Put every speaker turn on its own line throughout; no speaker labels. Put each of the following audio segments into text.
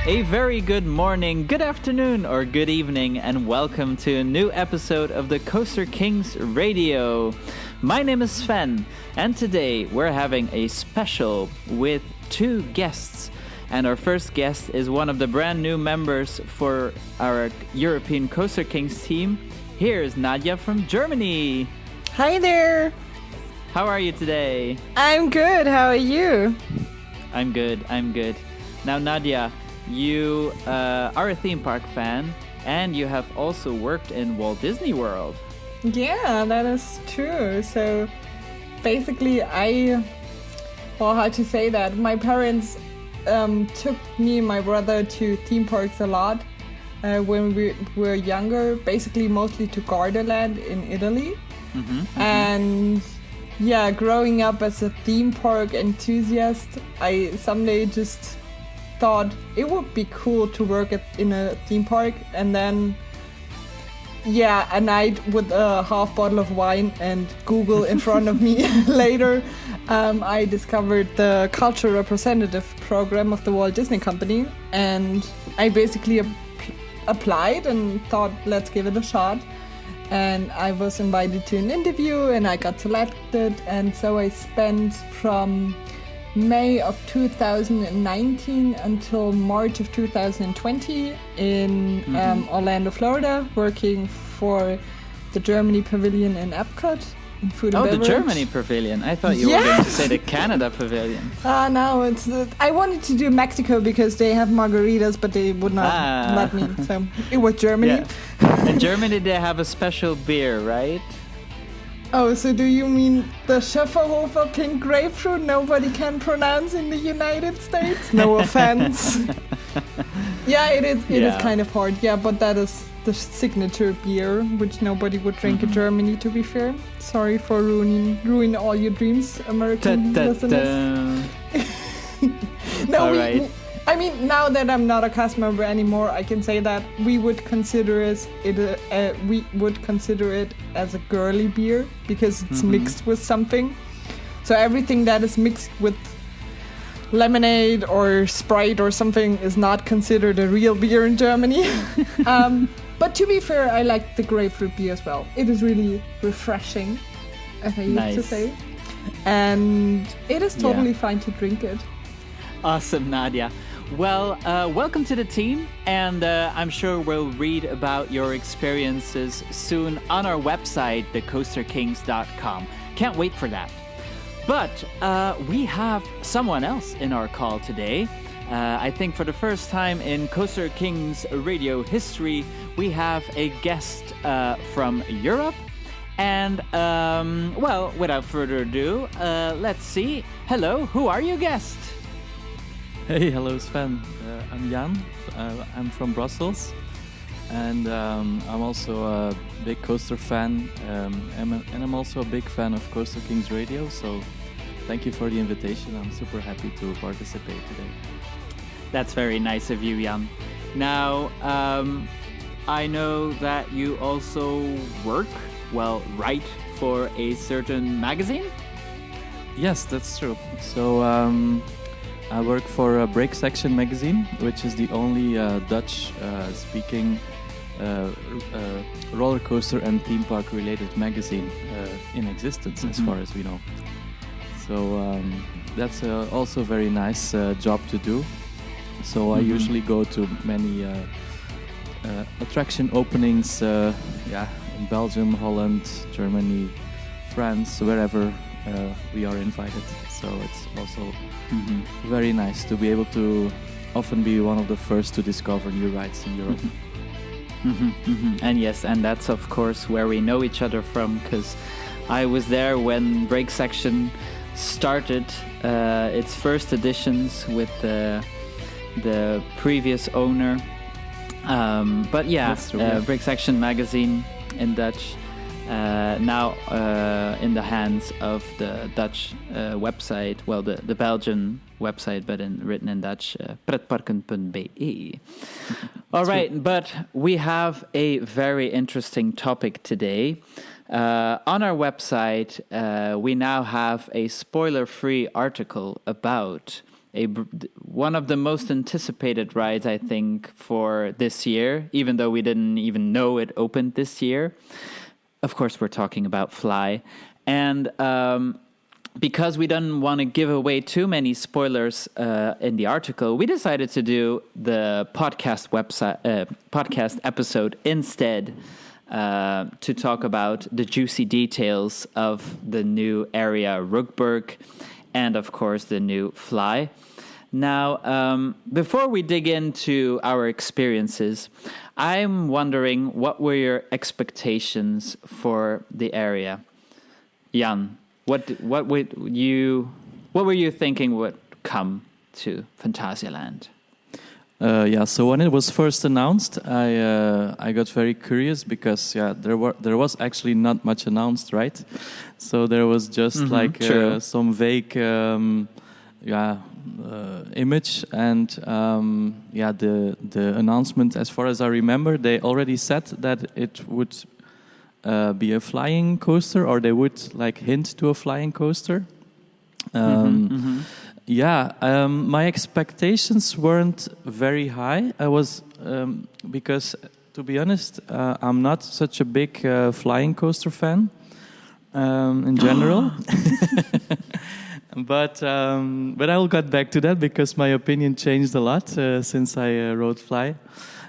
A very good morning, good afternoon, or good evening, and welcome to a new episode of the Coaster Kings Radio. My name is Sven, and today we're having a special with two guests. And our first guest is one of the brand new members for our European Coaster Kings team. Here's Nadja from Germany.
Hi there.
How are you today?
I'm good. How are you?
I'm good. Now, Nadja, you are a theme park fan, and you have also worked in Walt Disney World.
Yeah, that is true. So basically, how to say that? My parents took me and my brother to theme parks a lot when we were younger, basically mostly to Gardaland in Italy. And yeah, growing up as a theme park enthusiast, I someday just thought it would be cool to work in a theme park. And then, yeah, a night with a half bottle of wine and Google in front of me later, I discovered the cultural representative program of the Walt Disney Company. And I basically applied and thought, let's give it a shot. And I was invited to an interview and I got selected. And so I spent from May of 2019 until March of 2020 in Orlando, Florida, working for the Germany Pavilion in Epcot in food and beverage.
The Germany Pavilion. I thought you were going to say the Canada Pavilion.
No, it's I wanted to do Mexico because they have margaritas, but they would not let me. So it was Germany.
Yeah. In Germany, they have a special beer, right?
Oh, so do you mean the Schöfferhofer pink grapefruit nobody can pronounce in the United States? No offense. Yeah, it is kind of hard. Yeah, but that is the signature beer, which nobody would drink in Germany, to be fair. Sorry for ruin all your dreams, American listeners. No, I mean, now that I'm not a cast member anymore, I can say that we would consider it as a girly beer because it's mixed with something. So everything that is mixed with lemonade or Sprite or something is not considered a real beer in Germany. But to be fair, I like the grapefruit beer as well. It is really refreshing, as I used to say. And it is totally fine to drink it.
Awesome, Nadja. Well, welcome to the team, and I'm sure we'll read about your experiences soon on our website, thecoasterkings.com. Can't wait for that. But we have someone else in our call today. I think for the first time in Coaster Kings radio history, we have a guest from Europe. And, without further ado, let's see. Hello, who are you, guest?
Hey, hello Sven. I'm Jan. I'm from Brussels, and I'm also a big coaster fan, and I'm also a big fan of Coaster Kings Radio, so thank you for the invitation. I'm super happy to participate today.
That's very nice of you, Jan. Now, I know that you also write for a certain magazine?
Yes, that's true. So, I work for Break Section magazine, which is the only Dutch-speaking roller coaster and theme park related magazine in existence, as far as we know. So that's also a very nice job to do. So I usually go to many attraction openings, in Belgium, Holland, Germany, France, wherever we are invited. So it's also very nice to be able to often be one of the first to discover new rides in Europe.
And yes, and that's of course where we know each other from, because I was there when Break Section started its first editions with the previous owner. But yeah, Break Section magazine in Dutch. Now in the hands of the Dutch website, the Belgian website, but written in Dutch, pretparken.be. All right, but we have a very interesting topic today. On our website, we now have a spoiler-free article about one of the most anticipated rides, I think, for this year, even though we didn't even know it opened this year. Of course, we're talking about F.L.Y. And because we didn't want to give away too many spoilers in the article, we decided to do the podcast episode instead to talk about the juicy details of the new area Rookburgh and, of course, the new F.L.Y. Now, before we dig into our experiences, I'm wondering, what were your expectations for the area? Jan, what were you thinking would come to Phantasialand?
So when it was first announced, I got very curious because there was actually not much announced, right? So there was just some vague image, and the announcement, as far as I remember, they already said that it would be a flying coaster, or they would hint to a flying coaster. My expectations weren't very high. I was because, to be honest, I'm not such a big flying coaster fan in general. But I'll get back to that because my opinion changed a lot since I rode F.L.Y.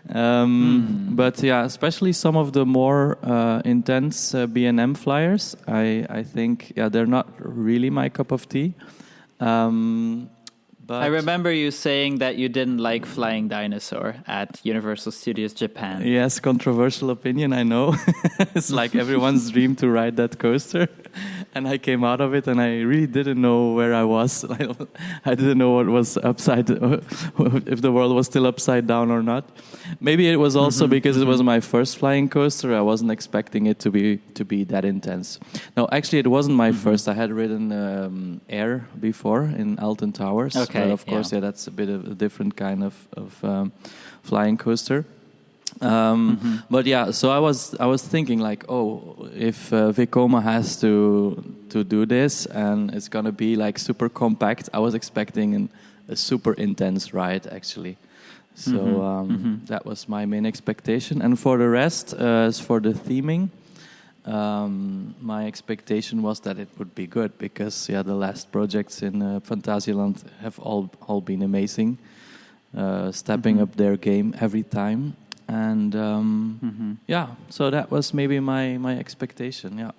But especially some of the more intense B&M flyers, I think they're not really my cup of tea. But
I remember you saying that you didn't like Flying Dinosaur at Universal Studios Japan.
Yes, controversial opinion, I know. It's like everyone's dream to ride that coaster. And I came out of it and I really didn't know where I was. I didn't know what was upside, if the world was still upside down or not. Maybe it was also because it was my first flying coaster. I wasn't expecting it to be that intense. No, actually it wasn't my first. I had ridden Air before in Alton Towers.
Okay.
But of course, that's a bit of a different kind of flying coaster. But so I was thinking if Vekoma has to do this and it's gonna be super compact, I was expecting a super intense ride actually. So that was my main expectation. And for the rest, as for the theming, my expectation was that it would be good because the last projects in Phantasialand have all been amazing, stepping up their game every time. And so that was maybe my expectation.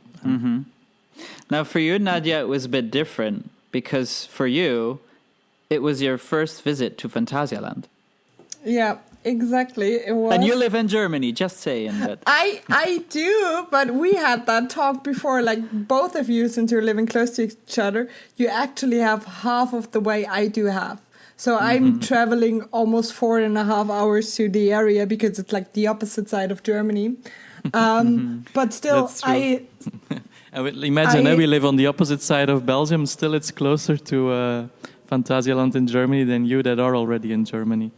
Now for you, Nadja, it was a bit different because for you, it was your first visit to Phantasialand.
Yeah, exactly. It was.
And you live in Germany, just saying that.
I do, but we had that talk before. Both of you, since you're living close to each other, you actually have half of the way I do have. So I'm traveling almost 4.5 hours to the area because it's the opposite side of Germany. But still,
imagine we live on the opposite side of Belgium. Still, it's closer to Phantasialand in Germany than you that are already in Germany.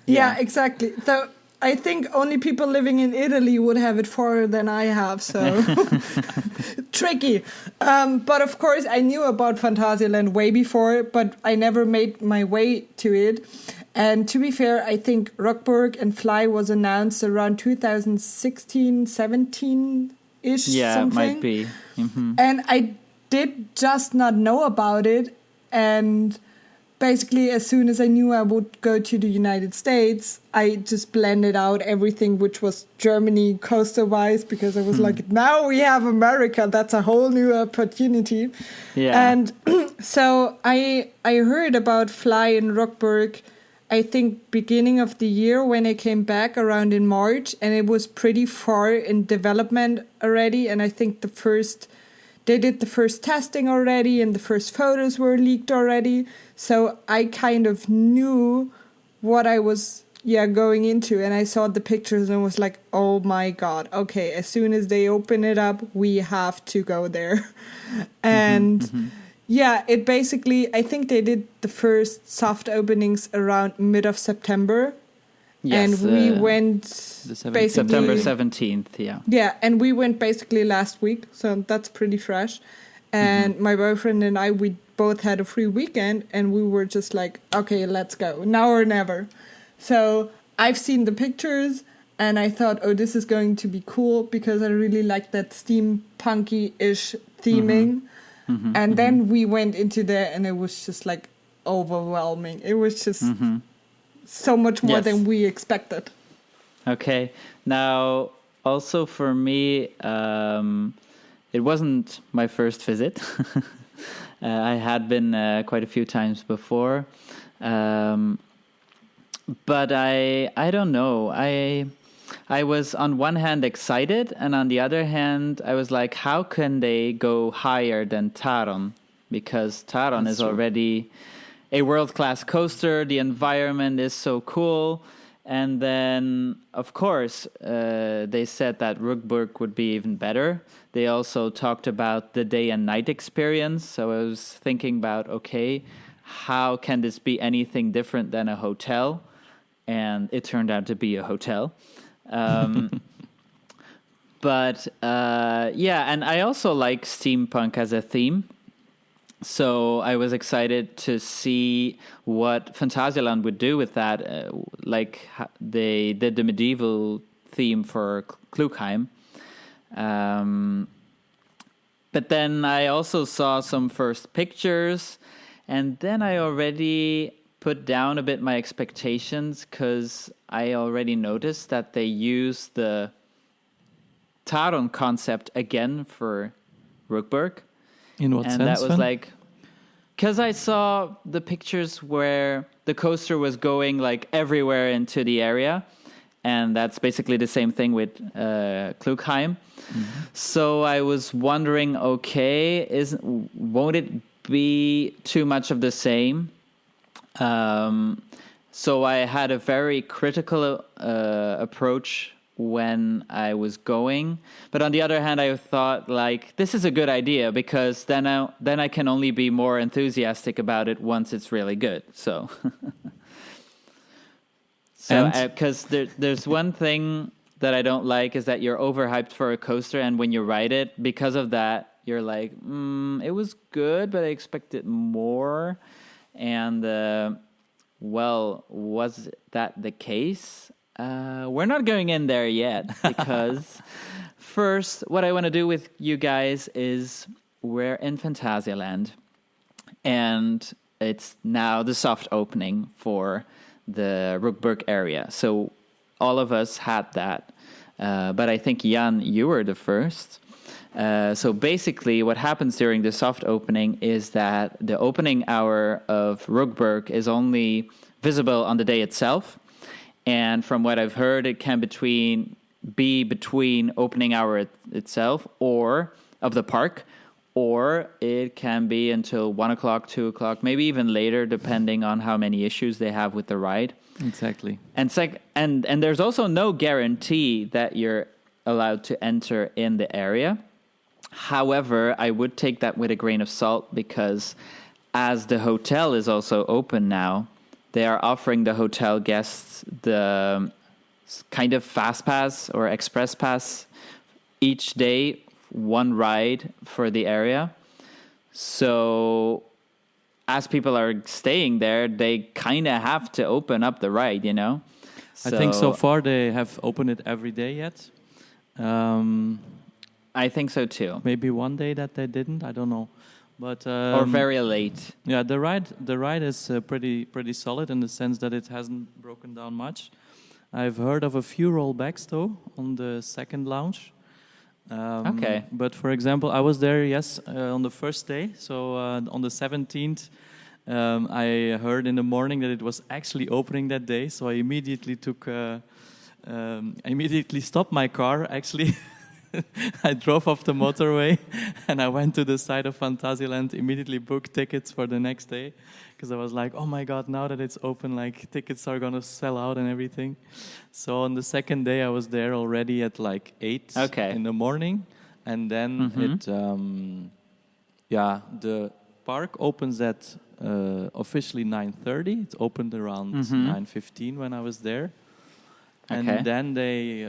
Yeah, exactly. So I think only people living in Italy would have it farther than I have, so tricky. But of course, I knew about Phantasialand way before, but I never made my way to it. And to be fair, I think Rookburgh and F.L.Y was announced around 2016, 17-ish, something.
It might be.
And I did just not know about it. And basically, as soon as I knew I would go to the United States, I just blended out everything which was Germany coaster-wise because I was now we have America. That's a whole new opportunity.
Yeah.
And so I heard about F.L.Y and Rookburgh, I think, beginning of the year when I came back around in March, and it was pretty far in development already. And I think they did the first testing already and the first photos were leaked already. So I kind of knew what I was going into. And I saw the pictures and was like, oh my God, okay, as soon as they open it up, we have to go there. And it basically, I think they did the first soft openings around mid of September.
Yes,
and we went basically
September 17th,
Yeah, and we went basically last week, so that's pretty fresh. And my boyfriend and I, we both had a free weekend, and we were just like, okay, let's go, now or never. So I've seen the pictures, and I thought, oh, this is going to be cool, because I really like that steampunky-ish theming. And then we went into there, and it was just like overwhelming. It was just so much more than we expected.
Okay. Now, also for me, it wasn't my first visit. I had been quite a few times before. But I don't know. I was on one hand excited, and on the other hand, I was like, how can they go higher than Taron? Because Taron is already a world-class coaster. The environment is so cool. And then, of course, they said that Rookburgh would be even better. They also talked about the day and night experience. So I was thinking about, okay, how can this be anything different than a hotel? And it turned out to be a hotel. But and I also like steampunk as a theme. So I was excited to see what Phantasialand would do with that. Like they did the medieval theme for Klugheim. But then I also saw some first pictures, and then I already put down a bit my expectations, because I already noticed that they used the Taron concept again for Rookburgh.
In what sense?
And that was
Sven?
like, because I saw the pictures where the coaster was going like everywhere into the area, and that's basically the same thing with Klugheim. So I was wondering, okay, won't it be too much of the same? So I had a very critical approach when I was going, but on the other hand, I thought like this is a good idea, because then I can only be more enthusiastic about it once it's really good. So, because there's one thing that I don't like, is that you're overhyped for a coaster, and when you ride it, because of that, you're like, it was good, but I expected more. And well, was that the case? We're not going in there yet, because first, what I want to do with you guys is we're in Phantasialand, and it's now the soft opening for the Rookburgh area. So all of us had that, but I think, Jan, you were the first. So basically what happens during the soft opening is that the opening hour of Rookburgh is only visible on the day itself. And from what I've heard, it can be between opening hour itself or of the park, or it can be until 1 o'clock, 2 o'clock, maybe even later, depending on how many issues they have with the ride.
Exactly.
And and there's also no guarantee that you're allowed to enter in the area. However, I would take that with a grain of salt, because as the hotel is also open now, they are offering the hotel guests the kind of fast pass or express pass each day, one ride for the area. So as people are staying there, they kind of have to open up the ride, you know?
I think so far they have opened it every day yet.
I think so too.
Maybe one day that they didn't, I don't know. But
or very late.
Yeah, the ride is pretty solid in the sense that it hasn't broken down much. I've heard of a few rollbacks though on the second lounge.
Okay.
But for example, I was there on the first day. So on the 17th, I heard in the morning that it was actually opening that day. So I immediately stopped my car actually. I drove off the motorway and I went to the side of Phantasialand, immediately booked tickets for the next day, because I was like, oh my God, now that it's open, like tickets are going to sell out and everything. So on the second day, I was there already at like 8 in the morning. And then the park opens at officially 9:30. It opened around 9:15 when I was there. And then they,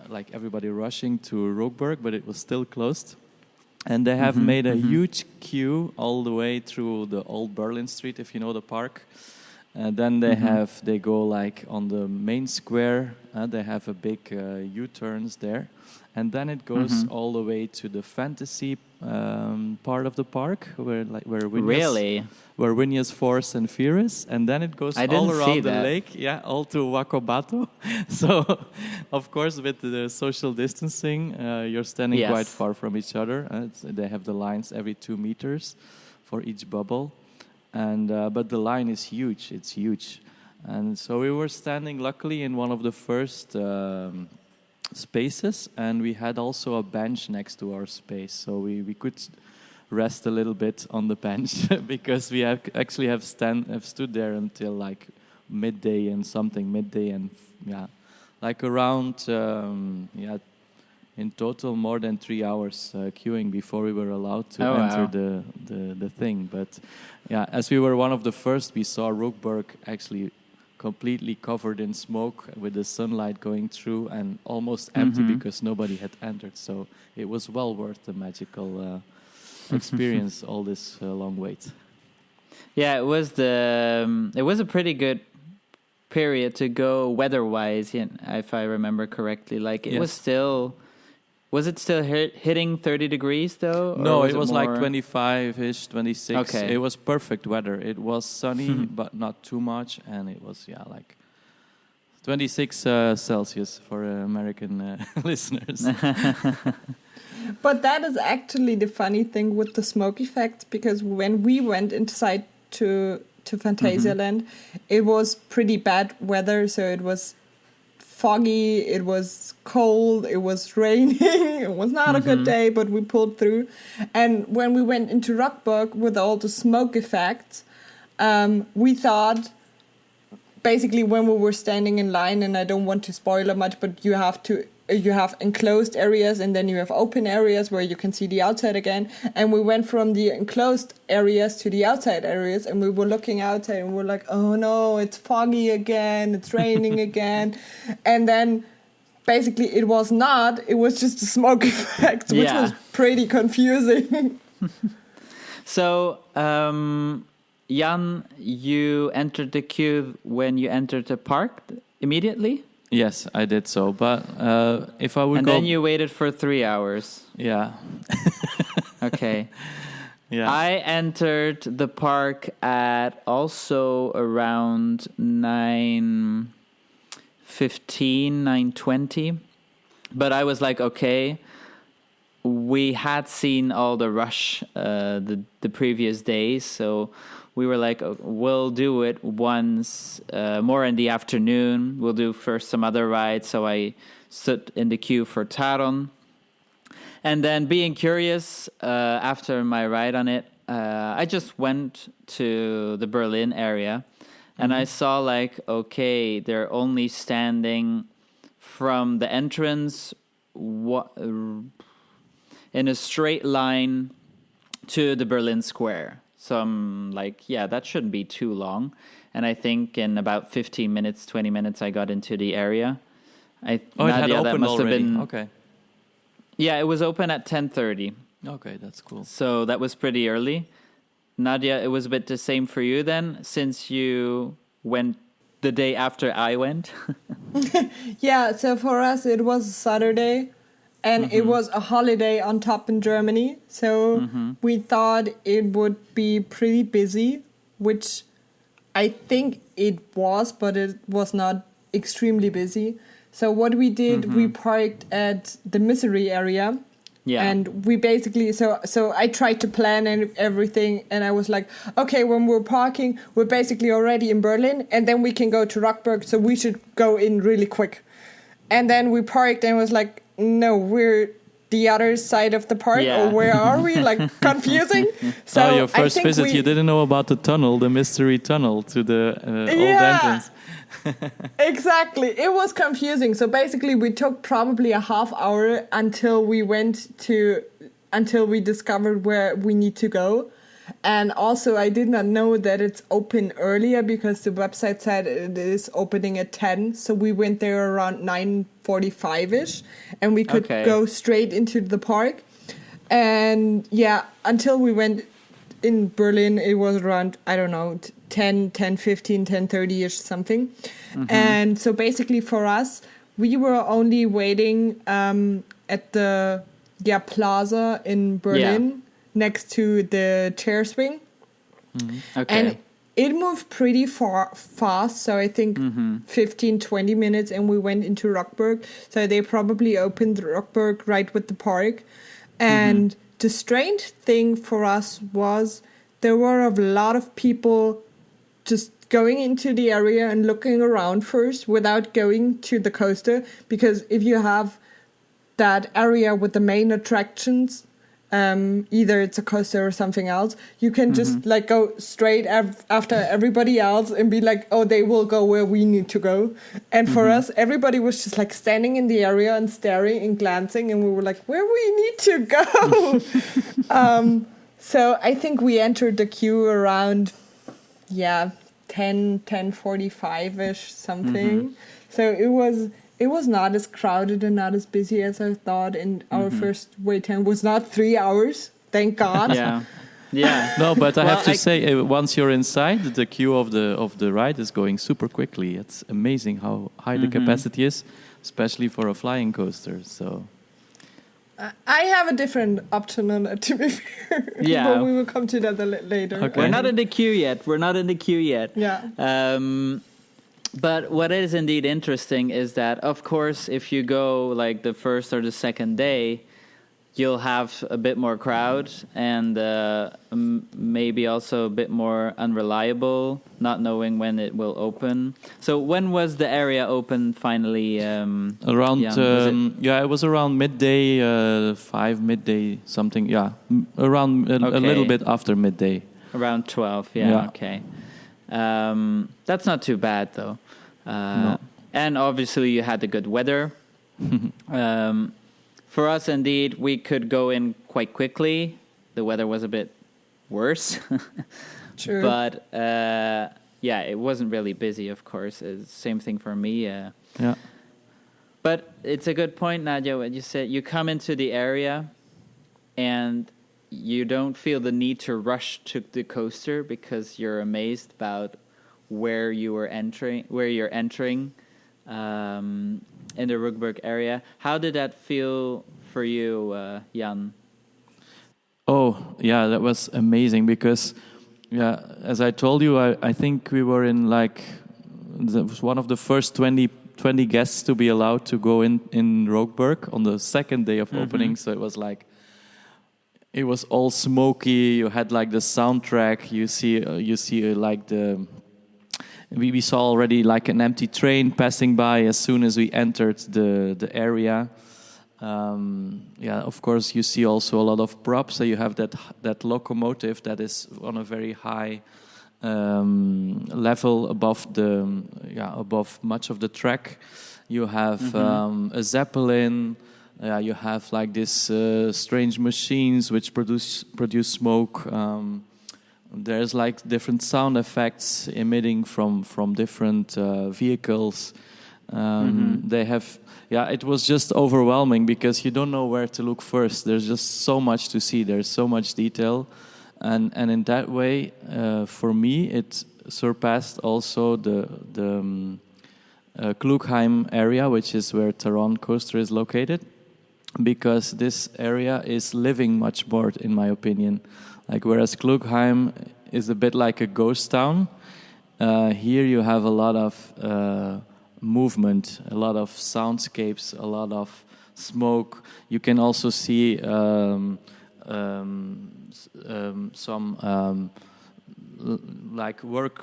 like everybody rushing to Rookburgh, but it was still closed. And they have made a huge queue all the way through the old Berlin Street, if you know the park. Then they go like on the main square. They have a big U-turns there. And then it goes all the way to the fantasy part of the park, where Winnie's Force and Furious, and then it goes all around the lake, all to Wakobato. So, of course, with the social distancing, you're standing quite far from each other. They have the lines every 2 meters for each bubble, and but the line is huge. It's huge, and so we were standing, luckily, in one of the first spaces, and we had also a bench next to our space, so we could rest a little bit on the bench because we have stood there until like midday and like around in total more than 3 hours queuing before we were allowed to enter the thing. But as we were one of the first, we saw Rookburgh actually completely covered in smoke with the sunlight going through and almost empty because nobody had entered. So it was well worth the magical experience, all this long wait.
Yeah, it was a pretty good period to go weather-wise, if I remember correctly. Like it was still... Was it still hitting 30 degrees, though?
No, it was like 25-ish, 26.
Okay.
It was perfect weather. It was sunny, but not too much. And it was, like 26 Celsius for American listeners.
But that is actually the funny thing with the smoke effect, because when we went inside to Phantasialand, it was pretty bad weather, so it was foggy, it was cold, it was raining, it was not a good day, but we pulled through. And when we went into Rookburgh with all the smoke effects, we thought, basically when we were standing in line, and I don't want to spoil it much, but you have enclosed areas and then you have open areas where you can see the outside again. And we went from the enclosed areas to the outside areas, and we were looking outside and we're like, oh no, it's foggy again, it's raining again. And then basically it was just a smoke effect, which was pretty confusing.
So, Jan, you entered the queue when you entered the park immediately?
Yes, I did so. But if I would
and then you waited for 3 hours.
Yeah.
Okay.
Yeah.
I entered the park at also around 9:15, 9:20. But I was like, okay, we had seen all the rush the previous days, so we were like, we'll do it once more in the afternoon. We'll do first some other rides. So I stood in the queue for Taron. And then being curious, after my ride on it, I just went to the Berlin area. And I saw like, okay, they're only standing from the entrance in a straight line to the Berlin Square. So I'm like, that shouldn't be too long. And I think in about 15 minutes, 20 minutes, I got into the area.
It had opened already. Okay.
Yeah, it was open at 10:30.
Okay, that's cool.
So that was pretty early. Nadja, it was a bit the same for you then, since you went the day after I went.
Yeah, so for us it was a Saturday. And it was a holiday on top in Germany. So we thought it would be pretty busy, which I think it was, but it was not extremely busy. So what we did, we parked at the misery area. Yeah. And we basically, so I tried to plan and everything. And I was like, okay, when we're parking, we're basically already in Berlin. And then we can go to Rookburgh. So we should go in really quick. And then we parked and was like, no, we're the other side of the park, or where are we? Like, confusing. So
your first visit, you didn't know about the tunnel, the mystery tunnel to the old entrance.
Exactly. It was confusing. So basically, we took probably a half hour until we discovered where we need to go. And also, I did not know that it's open earlier because the website said it is opening at 10. So we went there around 9:45-ish, and we could go straight into the park. And yeah, until we went in Berlin, it was around, I don't know, 10:15, 10:30-ish something. And so basically for us, we were only waiting at the plaza in Berlin next to the chair swing.
Okay.
And it moved pretty fast, so I think 15, 20 minutes, and we went into Rookburgh. So they probably opened Rookburgh right with the park. And the strange thing for us was there were a lot of people just going into the area and looking around first without going to the coaster, because if you have that area with the main attractions, either it's a coaster or something else, you can just like go straight after everybody else and be like, oh, they will go where we need to go. And for us, everybody was just like standing in the area and staring and glancing, and we were like, where we need to go. So I think we entered the queue around 10:45-ish something. So it was not as crowded and not as busy as I thought, and our first wait time was not 3 hours, thank God.
Yeah.
No, but I have to say, once you're inside, the queue of the ride is going super quickly. It's amazing how high the capacity is, especially for a flying coaster. So
I have a different option on it, to be fair.
Yeah.
But we will come to that later.
Okay.
We're not in the queue yet.
Yeah.
But what is indeed interesting is that, of course, if you go like the first or the second day, you'll have a bit more crowd and maybe also a bit more unreliable, not knowing when it will open. So when was the area open finally?
Around, it was around midday, 5 midday something. Yeah, around a little bit after midday.
Around 12. Okay. That's not too bad though.
No.
And obviously you had the good weather. For us, indeed, we could go in quite quickly. The weather was a bit worse.
True.
But it wasn't really busy, of course. It's same thing for me. But it's a good point, Nadja, when you said you come into the area and you don't feel the need to rush to the coaster because you're amazed about where you're entering in the Rookburgh area. How did that feel for you, Jan?
Oh, yeah, that was amazing because, as I told you, I think we were in one of the first 20 guests to be allowed to go in Rookburgh on the second day of opening. So it was it was all smoky. You had the soundtrack. You see we saw already an empty train passing by as soon as we entered the area. Of course, you see also a lot of props. So you have that locomotive that is on a very high level above much of the track. You have a zeppelin. You have these strange machines which produce smoke. There's different sound effects emitting from different vehicles. They have, it was just overwhelming because you don't know where to look first. There's just so much to see. There's so much detail, and in that way, for me, it surpassed also the Klugheim area, which is where Taron Coaster is located, because this area is living much more, in my opinion. Whereas Klugheim is a bit like a ghost town, here you have a lot of movement, a lot of soundscapes, a lot of smoke. You can also see some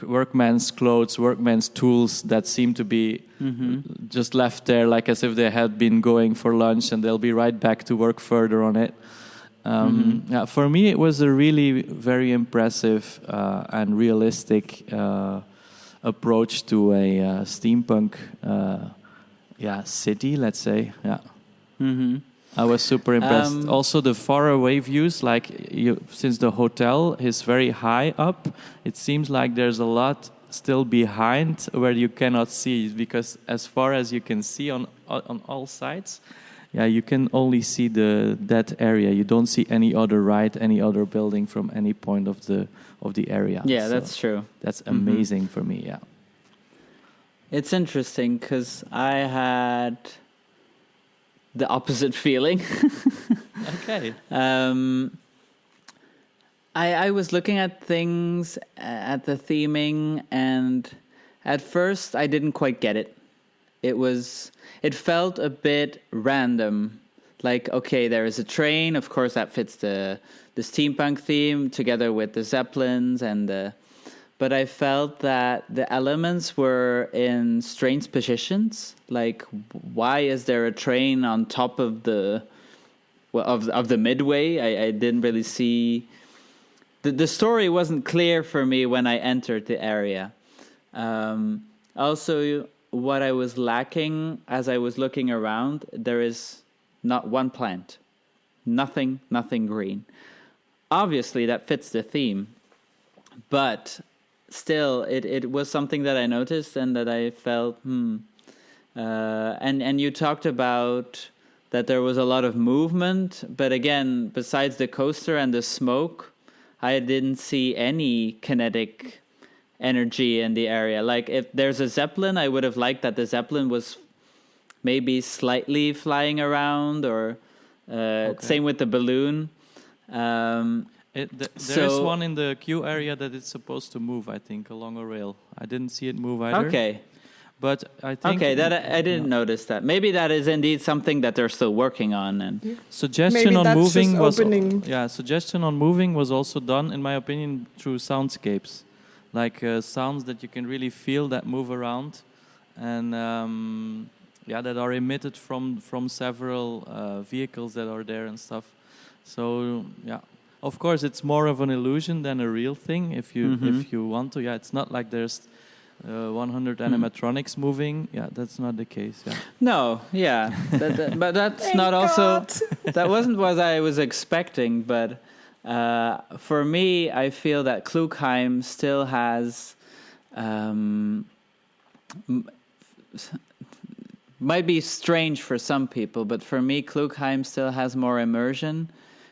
workman's clothes, workman's tools that seem to be just left there, as if they had been going for lunch and they'll be right back to work further on it. For me, it was a really very impressive and realistic approach to a steampunk city, let's say. I was super impressed. Also, the faraway views, since the hotel is very high up, it seems like there's a lot still behind where you cannot see, because as far as you can see on all sides, yeah, you can only see that area. You don't see any other ride, any other building from any point of the area.
Yeah,
So
that's true.
that's amazing for me. Yeah.
It's interesting because I had the opposite feeling.
Okay.
I was looking at things, at the theming, and at first I didn't quite get it. It felt a bit random. Like, okay, there is a train. Of course, that fits the steampunk theme together with the zeppelins but I felt that the elements were in strange positions. Like, why is there a train on top of the midway? I didn't really see. The story wasn't clear for me when I entered the area. Also, what I was lacking as I was looking around, there is not one plant. Nothing green. Obviously, that fits the theme. But still, it was something that I noticed and that I felt, And you talked about that there was a lot of movement. But again, besides the coaster and the smoke, I didn't see any kinetic energy in the area. Like, if there's a zeppelin, I would have liked that the zeppelin was maybe slightly flying around, or same with the balloon.
There is one in the queue area that it's supposed to move, I think, along a rail. I didn't see it move either.
Okay.
But I think...
Okay, that I didn't notice that. Maybe that is indeed something that they're still working on. And
Suggestion on moving was...
opening.
Yeah, suggestion on moving was also done, in my opinion, through soundscapes. Like sounds that you can really feel that move around. And that are emitted from several vehicles that are there and stuff. So, yeah. Of course, it's more of an illusion than a real thing if you want to. Yeah, it's not like there's 100 animatronics moving. Yeah, that's not the case. Yeah.
No, yeah, but that's not also. That wasn't what I was expecting. But for me, I feel that Klugheim still has. Might be strange for some people, but for me, Klugheim still has more immersion,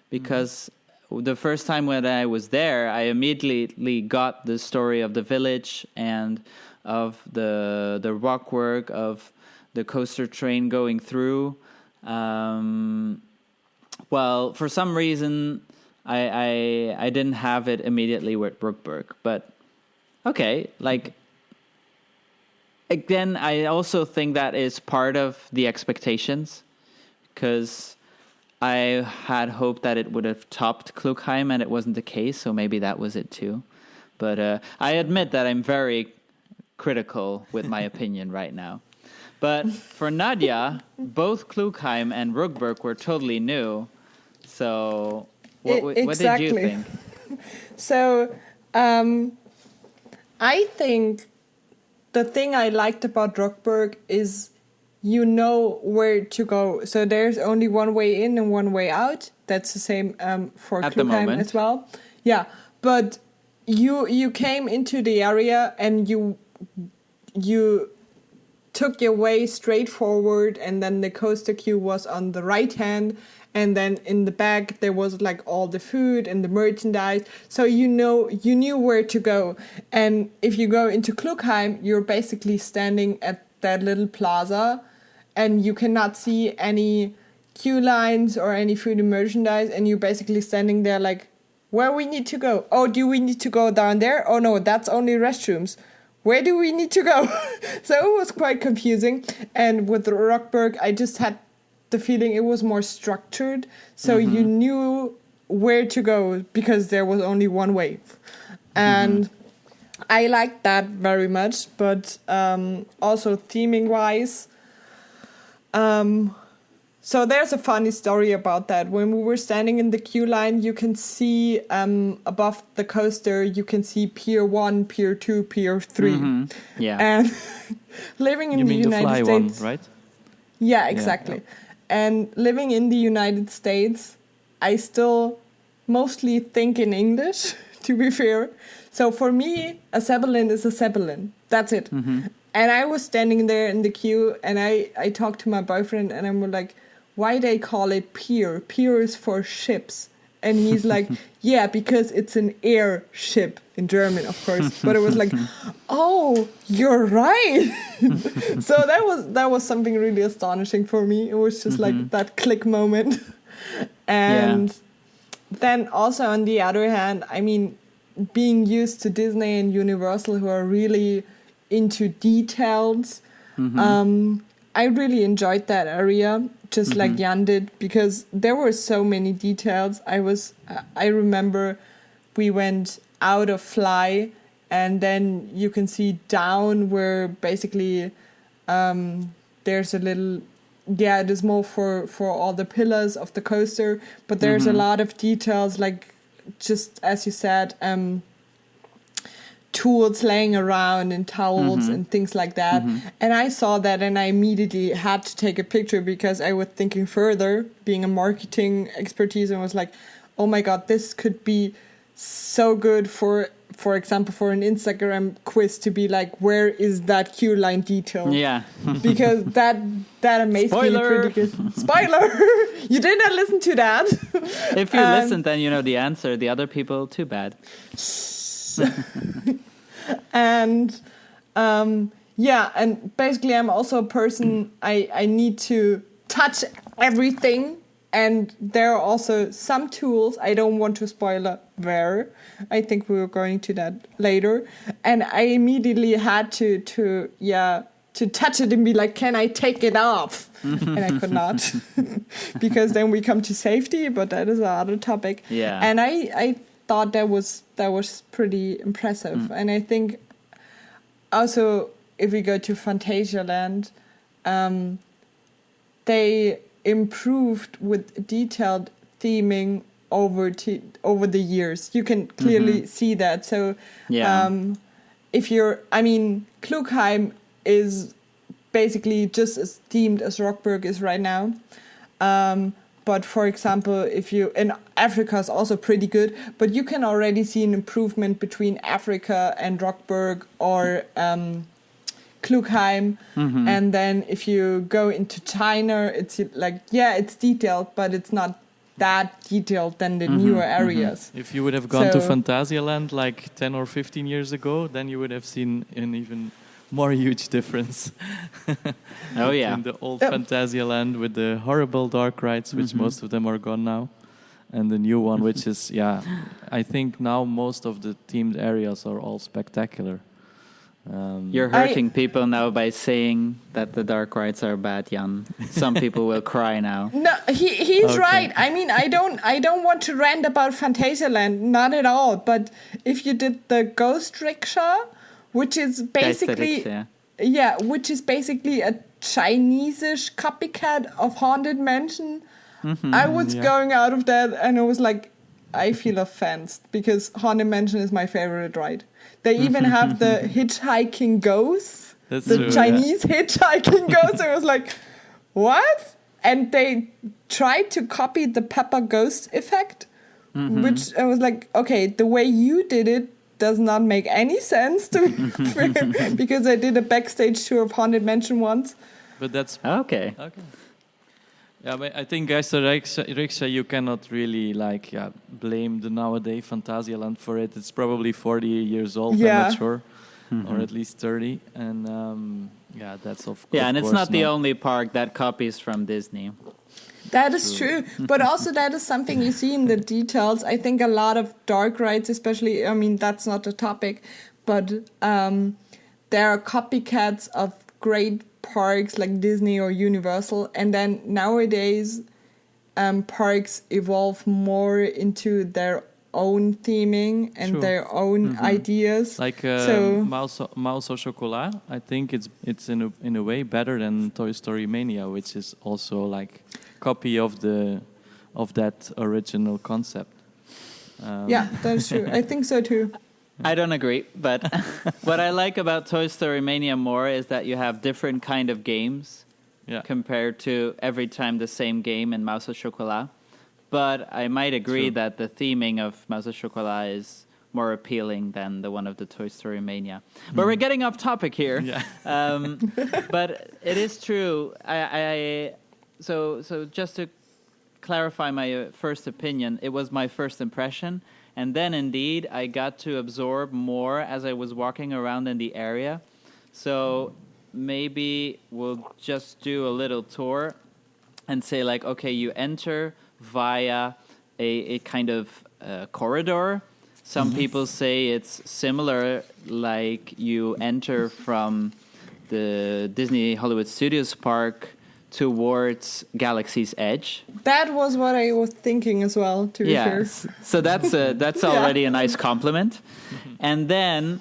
because the first time when I was there, I immediately got the story of the village and of the rockwork, of the coaster train going through. Well, for some reason, I didn't have it immediately with Rookburgh, but okay, like. Again, I also think that is part of the expectations, because I had hoped that it would have topped Klugheim, and it wasn't the case, so maybe that was it too. But I admit that I'm very critical with my opinion right now. But for Nadja, both Klugheim and Rookburgh were totally new. So what did you think?
So I think the thing I liked about Rookburgh is you know where to go. So there's only one way in and one way out. That's the same for Klugheim as well. Yeah, but you came into the area and you took your way straight forward, and then the coaster queue was on the right hand, and then in the back there was like all the food and the merchandise. So you knew where to go. And if you go into Klugheim, you're basically standing at that little plaza, and you cannot see any queue lines or any food and merchandise, and you're basically standing there like, where we need to go? Oh, do we need to go down there? Oh no, that's only restrooms. Where do we need to go? So it was quite confusing. And with Rookburgh, I just had the feeling it was more structured. So you knew where to go because there was only one way. And I liked that very much. But also theming-wise, so there's a funny story about that. When we were standing in the queue line, you can see above the coaster, you can see Pier 1, Pier 2, Pier 3.
Yeah.
And living in the United States...
one, right?
Yeah, exactly. Yeah. And living in the United States, I still mostly think in English, to be fair. So for me, a Zeppelin is a Zeppelin. That's it. And I was standing there in the queue, and I talked to my boyfriend, and I'm like, why they call it pier. Pier is for ships. And he's like, yeah, because it's an airship in German, of course. But it was like, oh, you're right. So that was something really astonishing for me. It was just like that click moment. And then also on the other hand, I mean, being used to Disney and Universal, who are really into details, I really enjoyed that area, just like Jan did, because there were so many details. I remember we went out of F.L.Y, and then you can see down where basically there's a little, it is more for all the pillars of the coaster, but there's a lot of details, like just as you said, tools laying around and towels and things like that. And I saw that and I immediately had to take a picture because I was thinking further, being a marketing expertise, and was like, oh my God, this could be so good for example, for an Instagram quiz to be like, where is that queue line detail?
Yeah.
Because that amazed me pretty good. Spoiler! You did not listen to that.
If you listen, then you know the answer. The other people, too bad.
And and basically I'm also a person, I need to touch everything, and there are also some tools, I don't want to spoil where, I think we were going to that later, and I immediately had to touch it and be like, can I take it off? And I could not, because then we come to safety, but that is another topic.
Yeah.
And I thought that was pretty impressive. And I think also if we go to Phantasialand, they improved with detailed theming over the years. You can clearly see that. So Klugheim is basically just as themed as Rookburgh is right now. But for example, and Africa is also pretty good, but you can already see an improvement between Africa and Rookburgh or Klugheim. And then if you go into China, it's like, it's detailed, but it's not that detailed than the newer areas.
If you would have gone to Phantasialand like 10 or 15 years ago, then you would have seen an even more huge difference.
Oh yeah,
in the old Phantasialand with the horrible dark rides, which most of them are gone now, and the new one, which is I think now most of the themed areas are all spectacular.
You're hurting people now by saying that the dark rides are bad, Jan. Some people will cry now.
No, he's right. I mean, I don't want to rant about Phantasialand, not at all. But if you did the Ghost Rickshaw, which is basically which is basically a Chinese-ish copycat of Haunted Mansion, I was going out of that and I was like, I feel offended because Haunted Mansion is my favorite ride. They even have the hitchhiking ghosts, Chinese hitchhiking ghosts. I was like, what? And they tried to copy the Pepper Ghost effect, which I was like, okay, the way you did it does not make any sense to me because I did a backstage tour of Haunted Mansion once.
But that's
okay.
Yeah, but I think as a rickshaw, you cannot really blame the nowadays Phantasialand for it. It's probably 40 years old, I'm not sure, or at least 30. And that's of course. Yeah,
and it's not the only park that copies from Disney.
That is true. But also that is something you see in the details. I think a lot of dark rides, especially, I mean, that's not a topic, but there are copycats of great parks like Disney or Universal, and then nowadays parks evolve more into their own theming and their own ideas.
Like Mouse au Chocolat, I think it's in a way better than Toy Story Mania, which is also like copy of that original concept.
That's true. I think so too.
I don't agree, but what I like about Toy Story Mania more is that you have different kind of games compared to every time the same game in Mouse au Chocolat. But I might agree that the theming of Mouse au Chocolat is more appealing than the one of the Toy Story Mania. But we're getting off topic here.
Yeah.
But it is true. so just to clarify my first opinion, it was my first impression, and then indeed I got to absorb more as I was walking around in the area. So maybe we'll just do a little tour and say like, okay, you enter via a kind of corridor. Some people say it's similar, like you enter from the Disney Hollywood Studios park towards Galaxy's Edge.
That was what I was thinking as well, to be fair.
So that's already a nice compliment. And then...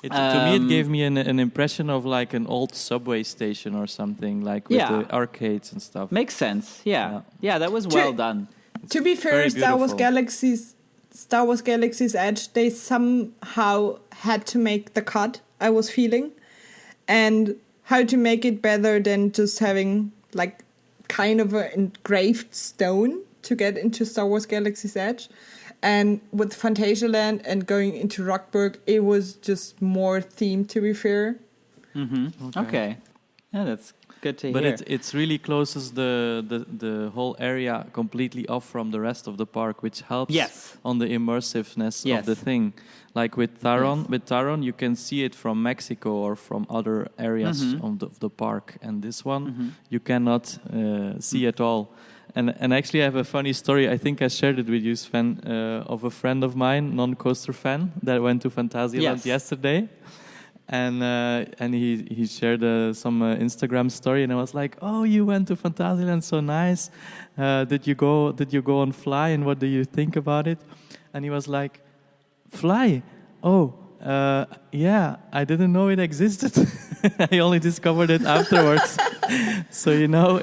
to me, it gave me an impression of like an old subway station or something, like with the arcades and stuff.
Makes sense, yeah. That was well done.
To be fair, Star Wars Galaxy's Edge, they somehow had to make the cut, I was feeling. And how to make it better than just having like kind of an engraved stone to get into Star Wars Galaxy's Edge. And with Phantasialand and going into Rookburgh, it was just more themed, to be fair.
Okay. Yeah, that's good to hear.
But it's really closes the whole area completely off from the rest of the park, which helps on the immersiveness of the thing. Like with Taron, you can see it from Mexico or from other areas of the park, and this one you cannot see at all. And actually, I have a funny story. I think I shared it with you, Sven, of a friend of mine, non-coaster fan, that went to Phantasialand yesterday. And he shared some Instagram story, and I was like, "Oh, you went to Phantasialand, so nice. Did you go on F.L.Y, and what do you think about it?" And he was like, "F.L.Y? Oh, yeah, I didn't know it existed. I only discovered it afterwards." So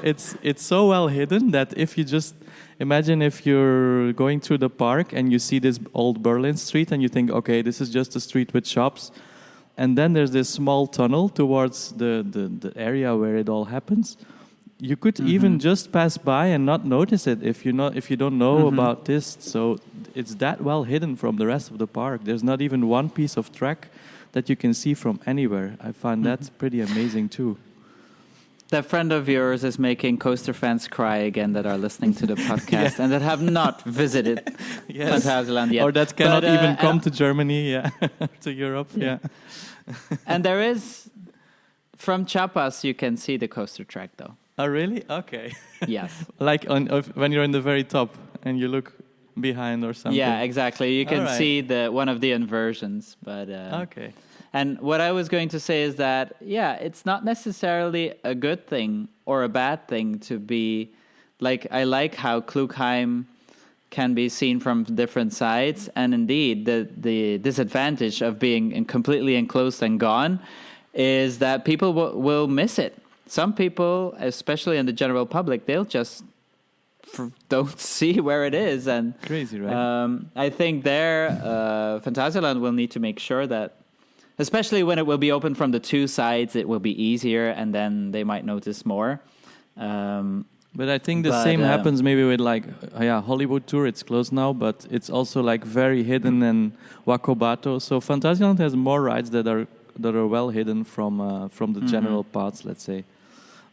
it's so well hidden that if you just imagine if you're going through the park and you see this old Berlin street and you think, okay, this is just a street with shops. And then there's this small tunnel towards the area where it all happens. You could even just pass by and not notice it if you don't know about this. So it's that well hidden from the rest of the park. There's not even one piece of track that you can see from anywhere. I find that pretty amazing too.
That friend of yours is making coaster fans cry again that are listening to the podcast and that have not visited Phantasialand yet.
Or that cannot even come to Germany, to Europe,
And there is, from Chiapas, you can see the coaster track, though.
Oh, really? Okay.
Yes.
Like when you're in the very top and you look behind or something.
Yeah, exactly. You can see one of the inversions, but...
okay.
And what I was going to say is that, it's not necessarily a good thing or a bad thing to be... Like, I like how Klugheim can be seen from different sides. And indeed, the disadvantage of being completely enclosed and gone is that people will miss it. Some people, especially in the general public, they'll just don't see where it is. And
crazy, right?
I think Phantasialand will need to make sure that, especially when it will be open from the two sides, it will be easier, and then they might notice more.
But I think the same happens maybe with Hollywood Tour. It's closed now, but it's also like very hidden and Wakobato. So Phantasialand has more rides that are well hidden from the general paths, let's say.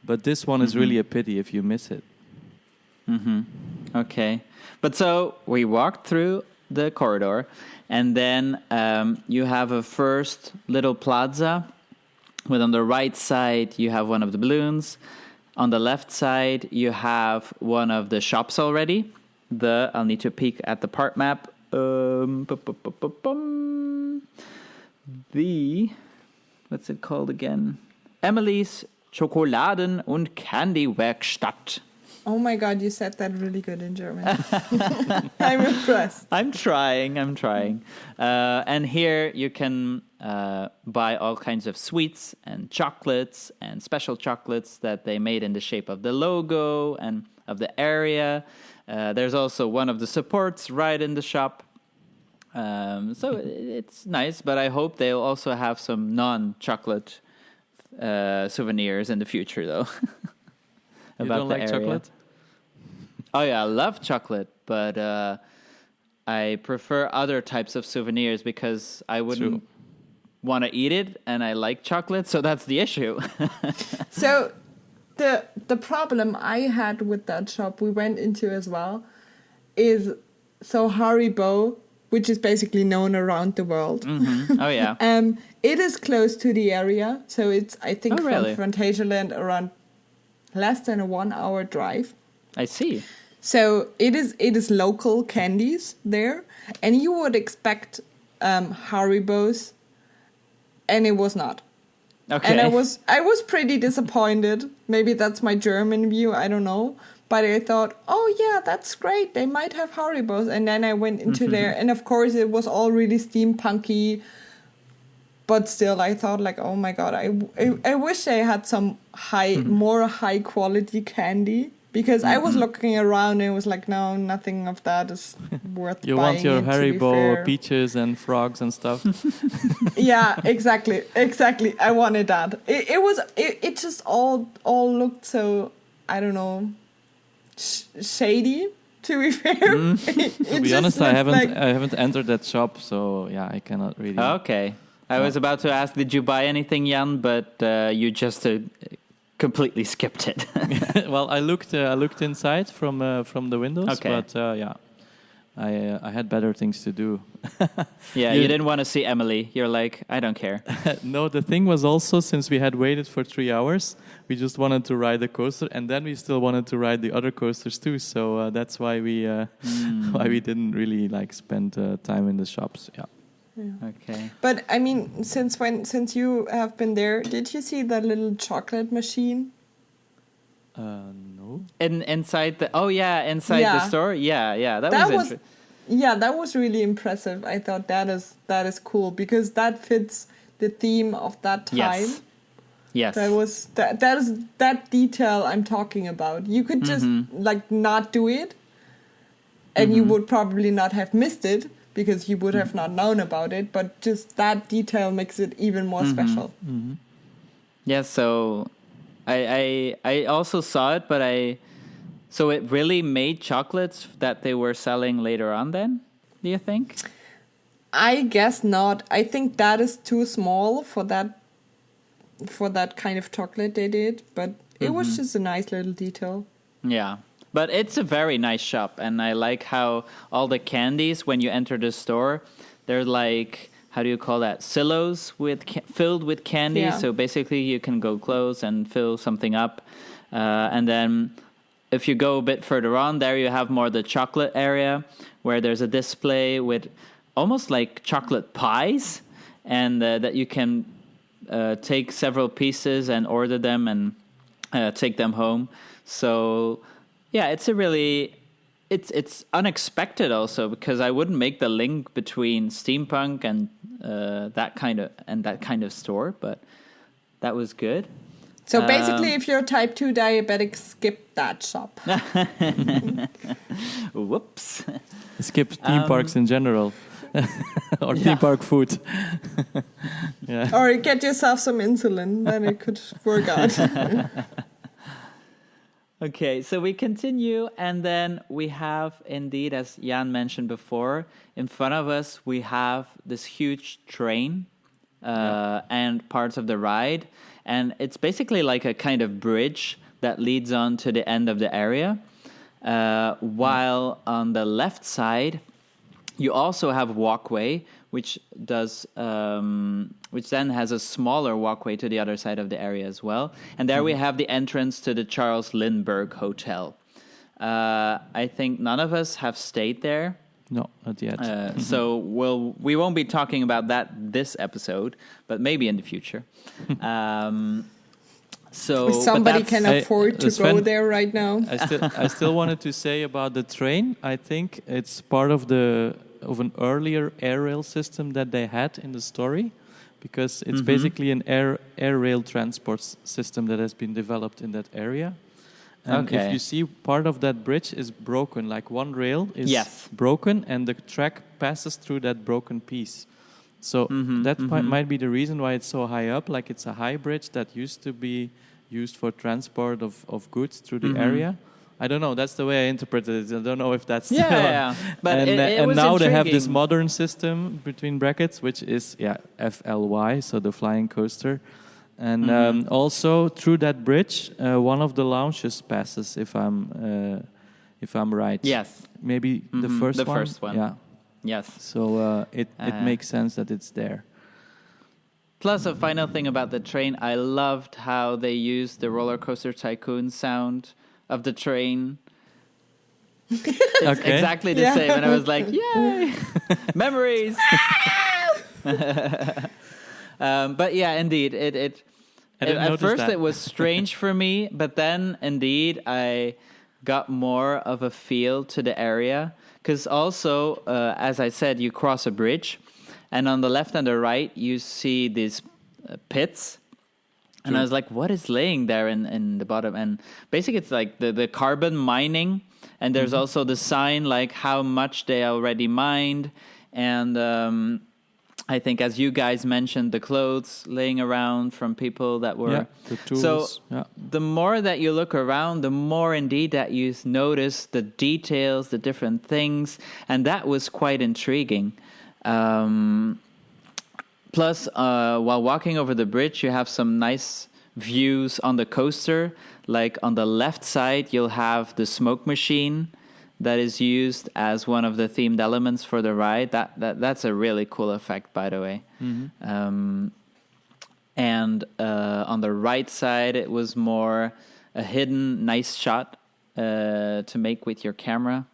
But this one is really a pity if you miss it.
Okay, but so we walked through the corridor, and then you have a first little plaza. With on the right side you have one of the balloons. On the left side, you have one of the shops already. I'll need to peek at the part map. What's it called again? Emily's Schokoladen- und Candy-Werkstatt.
Oh my God, you said that really good in German. I'm impressed.
I'm trying. And here you can buy all kinds of sweets and chocolates and special chocolates that they made in the shape of the logo and of the area. There's also one of the supports right in the shop. So it's nice, but I hope they'll also have some non-chocolate souvenirs in the future, though.
You don't like chocolate?
Oh, yeah, I love chocolate, but I prefer other types of souvenirs because I wouldn't want to eat it, and I like chocolate, so that's the issue.
So the problem I had with that shop we went into as well is so Haribo, which is basically known around the world.
Mm-hmm. Oh yeah.
It is close to the area, so it's I think
really?
from Phantasialand around less than a 1 hour drive.
I see.
So it is local candies there, and you would expect Haribos, and it was not.
Okay.
And I was pretty disappointed. Maybe that's my German view, I don't know. But I thought, oh yeah, that's great. They might have Haribos. And then I went into there, and of course it was all really steampunky. But still, I thought like, oh my god, I wish I had some more high quality candy. Because I was looking around and it was like, no, nothing of that is worth
You
buying.
want your
it,
Haribo peaches and frogs and stuff.
Yeah, exactly. I wanted that. It just all looked so, I don't know, shady. To be fair,
To be honest, I haven't entered that shop, so yeah, I cannot really.
Okay, I was about to ask, did you buy anything, Jan? But you just completely skipped it.
Well, I looked inside from the windows,
Okay.
but yeah, I had better things to do.
Yeah, you didn't want to see Emily. You're like, I don't care.
No, the thing was also, since we had waited for 3 hours, we just wanted to ride the coaster, and then we still wanted to ride the other coasters too. So that's why we didn't really spend time in the shops. Yeah.
Yeah.
Okay.
But I mean, since you have been there, did you see that little chocolate machine?
No.
Inside the the store. Yeah. That was interesting.
Yeah, that was really impressive. I thought that is cool because that fits the theme of that time.
Yes.
That is that detail I'm talking about. You could just not do it, and you would probably not have missed it because you would have not known about it. But just that detail makes it even more special.
Mm-hmm.
Yeah. So I also saw it, but so it really made chocolates that they were selling later on. Then, do you think?
I guess not. I think that is too small for that kind of chocolate they did, but it was just a nice little detail.
Yeah, but it's a very nice shop, and I like how all the candies, when you enter the store, they're like, how do you call that? Silos filled with candy.
Yeah.
So basically you can go close and fill something up. And then if you go a bit further on, there you have more the chocolate area where there's a display with almost like chocolate pies, and that you can take several pieces and order them and take them home. So yeah, it's unexpected also, because I wouldn't make the link between steampunk and that kind of store, but that was good.
So basically, if you're type 2 diabetic, skip that shop.
Whoops.
Skip theme parks in general. Or theme park food. Yeah.
Or get yourself some insulin, then it could work out.
Okay, so we continue, and then we have, indeed, as Jan mentioned before, in front of us we have this huge train and parts of the ride, and it's basically like a kind of bridge that leads on to the end of the area, while on the left side you also have walkway, which then has a smaller walkway to the other side of the area as well. And there we have the entrance to the Charles Lindbergh Hotel. I think none of us have stayed there.
No, not yet.
So we won't be talking about that this episode, but maybe in the future. So
if somebody can afford to
Sven,
go there right now.
I still wanted to say about the train. I think it's part of an earlier air rail system that they had in the story, because it's basically an air rail transport system that has been developed in that area. And if you see, part of that bridge is broken, like one rail is broken and the track passes through that broken piece. So that might be the reason why it's so high up, like it's a high bridge that used to be used for transport of goods through the area. I don't know. That's the way I interpreted it. I don't know if that's
But
and
was
now they have this
intriguing.
modern system between brackets, which is F.L.Y, so the flying coaster, And also through that bridge, one of the lounges passes. If I'm right.
Yes.
Maybe the first one.
The first one.
Yeah.
Yes.
So it makes sense that it's there.
Plus, a final thing about the train, I loved how they used the Roller Coaster Tycoon sound of the train. It's exactly the same, and I was like, "Yay, memories!" But yeah, indeed, at first it was strange for me, but then indeed I got more of a feel to the area because also, as I said, you cross a bridge. And on the left and the right, you see these pits. And I was like, what is laying there in the bottom? And basically, it's like the carbon mining. And there's also the sign, like how much they already mined. And I think, as you guys mentioned, the clothes laying around from people that were...
Yeah, the tools.
So the more that you look around, the more indeed that you notice the details, the different things. And that was quite intriguing. Plus, while walking over the bridge, you have some nice views on the coaster. Like on the left side, you'll have the smoke machine that is used as one of the themed elements for the ride. That's a really cool effect, by the way. And on the right side, it was more a hidden nice shot to make with your camera.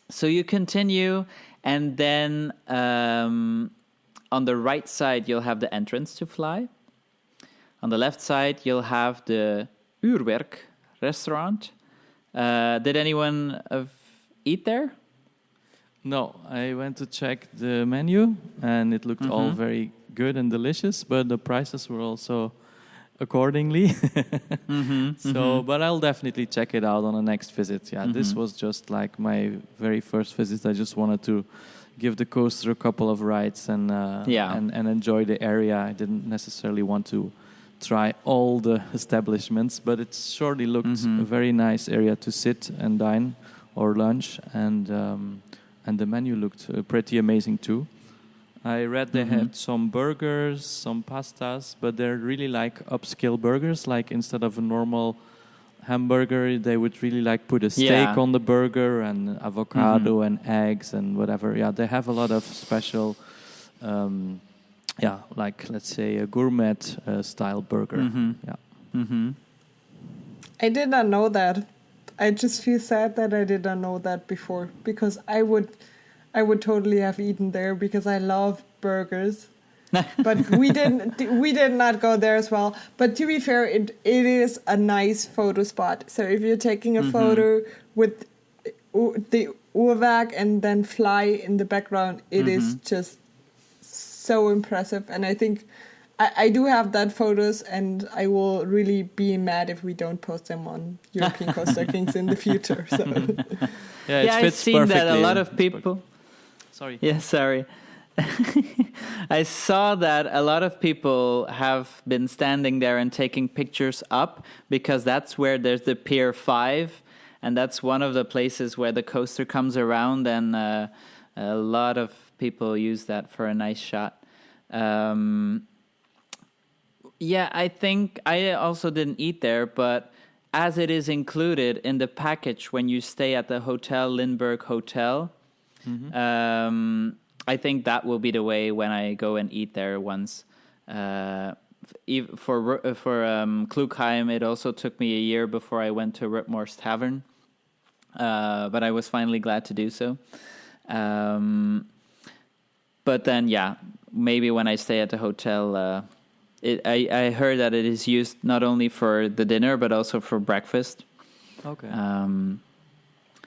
So you continue, and then on the right side, you'll have the entrance to F.L.Y. On the left side, you'll have the Uurwerk restaurant. Did anyone eat there?
No, I went to check the menu, and it looked all very good and delicious, but the prices were also accordingly. But I'll definitely check it out on the next visit. Yeah, this was just like my very first visit. I just wanted to give the coaster a couple of rides and enjoy the area. I didn't necessarily want to try all the establishments, but it surely looked a very nice area to sit and dine or lunch, and the menu looked pretty amazing too. I read they had some burgers, some pastas, but they're really like upscale burgers. Like instead of a normal hamburger, they would really like put a steak on the burger and avocado and eggs and whatever. Yeah, they have a lot of special, like let's say a gourmet style burger.
I did not know that. I just feel sad that I did not know that before, because I would totally have eaten there because I love burgers. But we did not go there as well. But to be fair, it is a nice photo spot. So if you're taking a photo with the Uurwerk and then F.L.Y in the background, it is just so impressive. And I think I do have that photos, and I will really be mad if we don't post them on European Coaster Kings in the future. So.
I've seen that a lot of people...
Sorry.
Yeah, sorry. I saw that a lot of people have been standing there and taking pictures up, because that's where there's the Pier 5, and that's one of the places where the coaster comes around, and a lot of people use that for a nice shot. I think I also didn't eat there, but as it is included in the package when you stay at the Hotel Lindbergh Hotel, I think that will be the way when I go and eat there once. For Klugheim, it also took me a year before I went to Rupmoor's Tavern, but I was finally glad to do so. But then, maybe when I stay at the hotel, I heard that it is used not only for the dinner but also for breakfast.
Okay.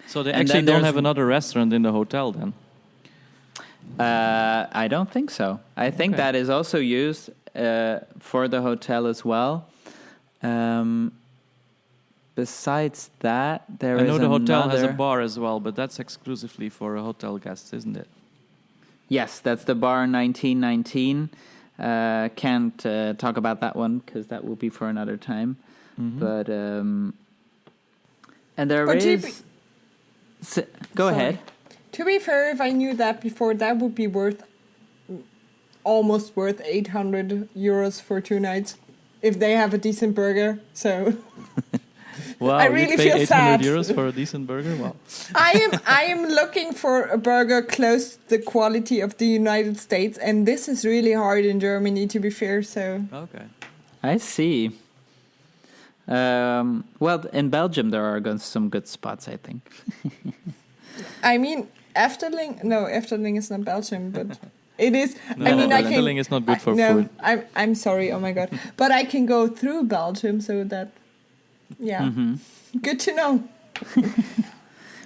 So they actually don't have another restaurant in the hotel then?
I don't think so. I think that is also used for the hotel as well. Besides that, I
know the hotel has a bar as well, but that's exclusively for hotel guests, isn't it?
Yes, that's the bar 1919. Can't talk about that one because that will be for another time. But and there is... Go ahead.
To be fair, if I knew that before, that would be worth almost worth 800 euros for 2 nights if they have a decent burger. So
Wow,
I really
you pay
feel
800
sad.
euros for a decent burger? Wow.
I am looking for a burger close to the quality of the United States, and this is really hard in Germany, to be fair. So
Okay.
I see. Well, in Belgium there are some good spots, I think.
I mean, Efteling is not Belgium, but it is.
No,
I mean, I can.
Efteling is not good for
no,
food.
I'm sorry. Oh my god! But I can go through Belgium, so that, yeah, good to know.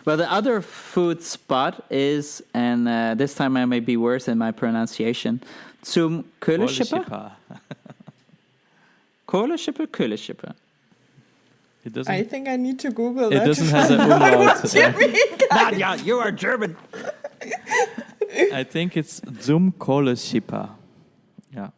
Well, the other food spot is, and this time I may be worse in my pronunciation, zum Kohleschippe. Kohleschippe.
It doesn't.
I think I need to Google
It
that.
doesn't have an umlaut.
Nadja, you are German.
I think it's zum Kohleschippe. Yeah.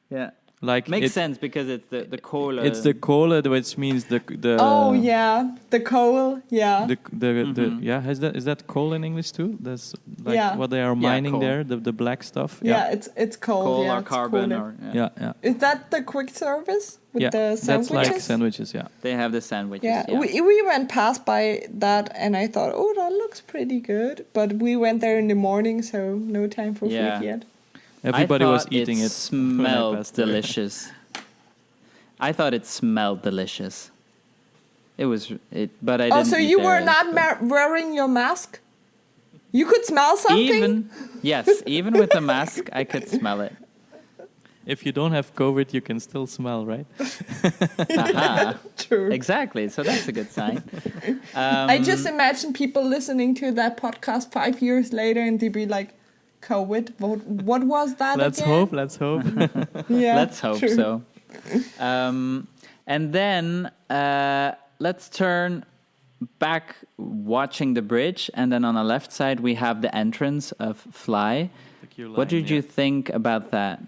Yeah.
Like
Makes sense because it's the Kohle.
It's the Kohle, which means the.
Oh yeah, the coal. Yeah.
The yeah. Is that coal in English too? That's like
Yeah.
what they are mining
coal.
there. The black stuff.
Yeah, it's coal.
coal
yeah,
or
it's
carbon
coal.
or
Yeah.
Is that the quick service with
Yeah,
the sandwiches?
that's like sandwiches. Yeah.
they have the sandwiches.
Yeah,
Yeah.
we went past by that, and I thought, oh, that looks pretty good. But we went there in the morning, so no time for
Yeah.
food yet.
Everybody was
thought
eating it. when I
Smelled
passed there.
delicious. I thought it smelled delicious. It was it, but I didn't.
Oh, so
eat
you
there,
were not
so-
wearing your mask? You could smell something?
Even with the mask, I could smell it.
If you don't have COVID, you can still smell, right?
Aha.
True.
Exactly. So that's a good sign.
I just imagine people listening to that podcast 5 years later, and they'd be like, COVID? What was that
Let's
again?
hope. Let's hope.
Yeah,
Let's hope
true.
so. And then let's turn back watching the bridge, and then on the left side we have the entrance of F.L.Y.
The queue line,
What did you
yeah.
think about that?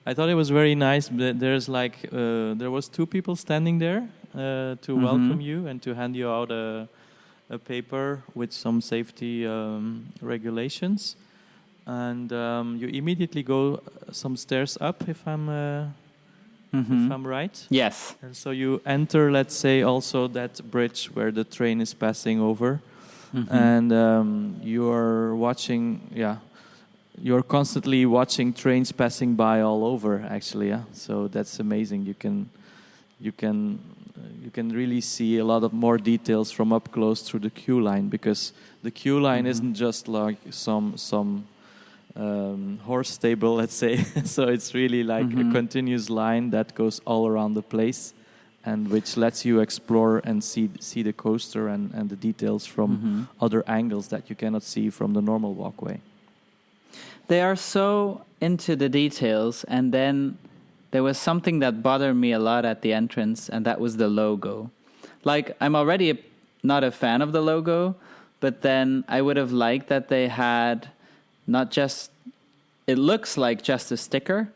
I thought it was very nice. There's like there was 2 people standing there to welcome you and to hand you out a paper with some safety regulations, and you immediately go some stairs up, if I'm right.
Yes.
And so you enter, let's say, also that bridge where the train is passing over, and you are watching. Yeah. You're constantly watching trains passing by all over, actually. Yeah, so that's amazing. You can really see a lot of more details from up close through the queue line, because the queue line isn't just like some horse stable, let's say. So it's really like a continuous line that goes all around the place, and which lets you explore and see the coaster and the details from other angles that you cannot see from the normal walkway.
They are so into the details, and then there was something that bothered me a lot at the entrance, and that was the logo. Like, I'm already not a fan of the logo, but then I would have liked that they had not just, it looks like just a sticker,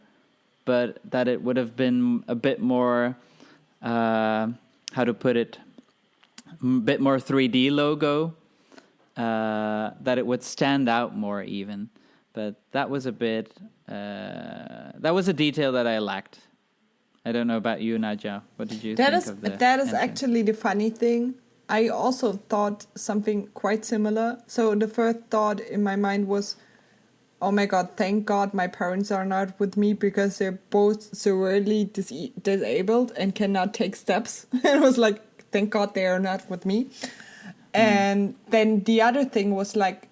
but that it would have been a bit more, how to put it, a bit more 3D logo, that it would stand out more even. But that was a bit, that was a detail that I lacked. I don't know about you, Nadja. What did you think of the
That is
entrance?
actually the funny thing. I also thought something quite similar. So the first thought in my mind was, oh my God, thank God my parents are not with me, because they're both severely disabled and cannot take steps. It was like, thank God they are not with me. And then the other thing was like,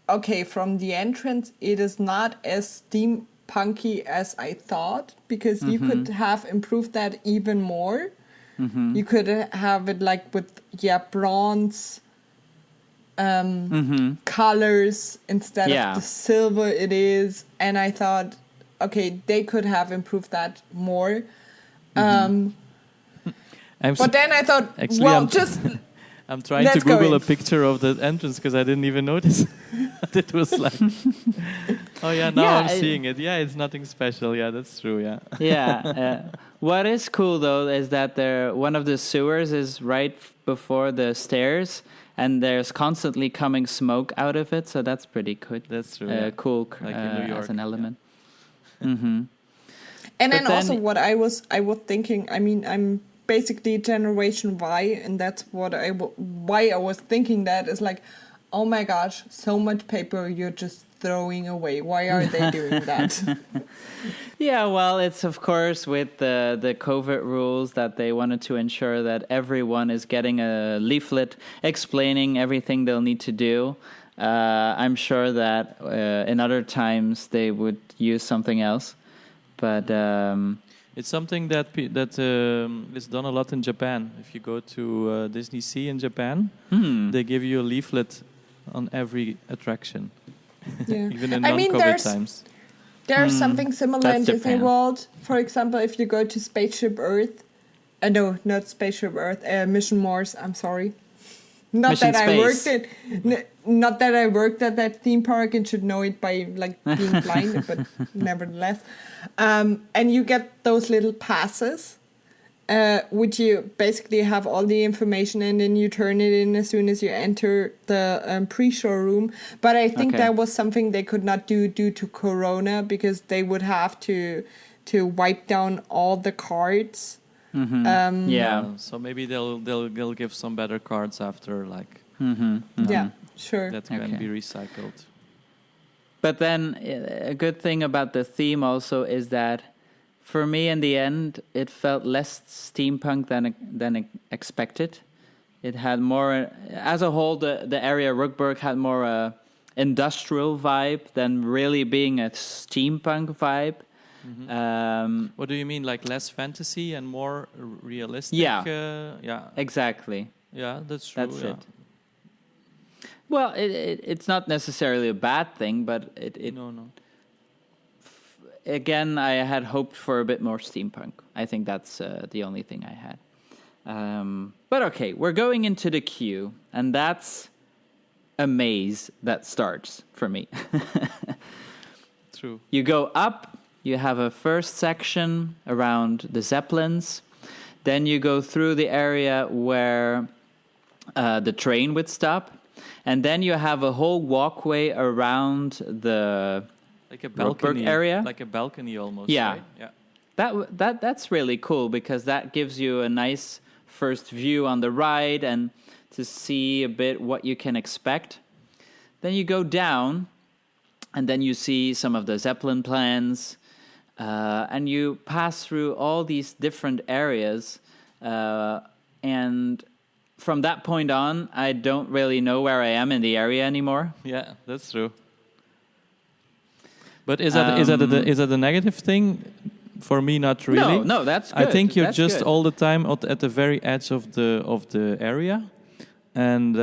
okay, from the entrance, it is not as steampunky as I thought, because you could have improved that even more. You could have it like with, bronze colors instead of the silver it is. And I thought, okay, they could have improved that more. But then I thought,
Actually, I'm trying to Google a picture of the entrance, because I didn't even notice. It was like, oh yeah, now I'm seeing it. Yeah, it's nothing special. Yeah, that's true. Yeah.
Yeah. What is cool though is that one of the sewers is right before the stairs, and there's constantly coming smoke out of it, so that's pretty good.
That's true.
Cool,
like in New York,
as an element.
And
But
then
then-
also what I was thinking, I mean, I'm basically Generation Y, and that's what why I was thinking that is like, oh my gosh, so much paper you're just throwing away. Why are they doing that?
Yeah, well, it's of course with the COVID rules that they wanted to ensure that everyone is getting a leaflet explaining everything they'll need to do. I'm sure that in other times they would use something else, but
It's something that is done a lot in Japan. If you go to Disney Sea in Japan, they give you a leaflet on every attraction,
Yeah.
even in
I mean,
non-COVID times.
There's something similar
That's
in Disney
Japan.
World. For example, if you go to Spaceship Earth, no, not Spaceship Earth, Mission Mars. I'm sorry. Not
Mission
that I worked
Space.
not that I worked at that theme park and should know it by like being blind, but nevertheless. And you get those little passes, which you basically have all the information, and then you turn it in as soon as you enter the pre-show room. But I think
Okay.
that was something they could not do due to Corona, because they would have to wipe down all the cards.
yeah.
So maybe they'll give some better cards after, like
Yeah, sure.
that can
Okay.
be recycled.
But then a good thing about the theme also is that for me in the end it felt less steampunk than expected. It had more, as a whole, the area Rookburgh had more a industrial vibe than really being a steampunk vibe.
What do you mean, like less fantasy and more realistic?
Yeah.
Yeah,
Exactly.
yeah, that's true.
That's
yeah.
it. Well, it's not necessarily a bad thing, but it
No.
again, I had hoped for a bit more steampunk. I think that's the only thing I had. But okay, we're going into the queue, and that's a maze that starts for me.
True.
You go up, you have a first section around the Zeppelins. Then you go through the area where the train would stop. And then you have a whole walkway around the
Like a
Rookburgh
balcony
area.
like a balcony almost.
Yeah.
Right? Yeah.
That's really cool, because that gives you a nice first view on the ride and to see a bit what you can expect. Then you go down, and then you see some of the Zeppelin plans, and you pass through all these different areas, and from that point on, I don't really know where I am in the area anymore.
Yeah, that's true. But is that a negative thing? For me, not really.
No, that's good.
I think you're
That's
just
good.
all the time at the very edge of the area, and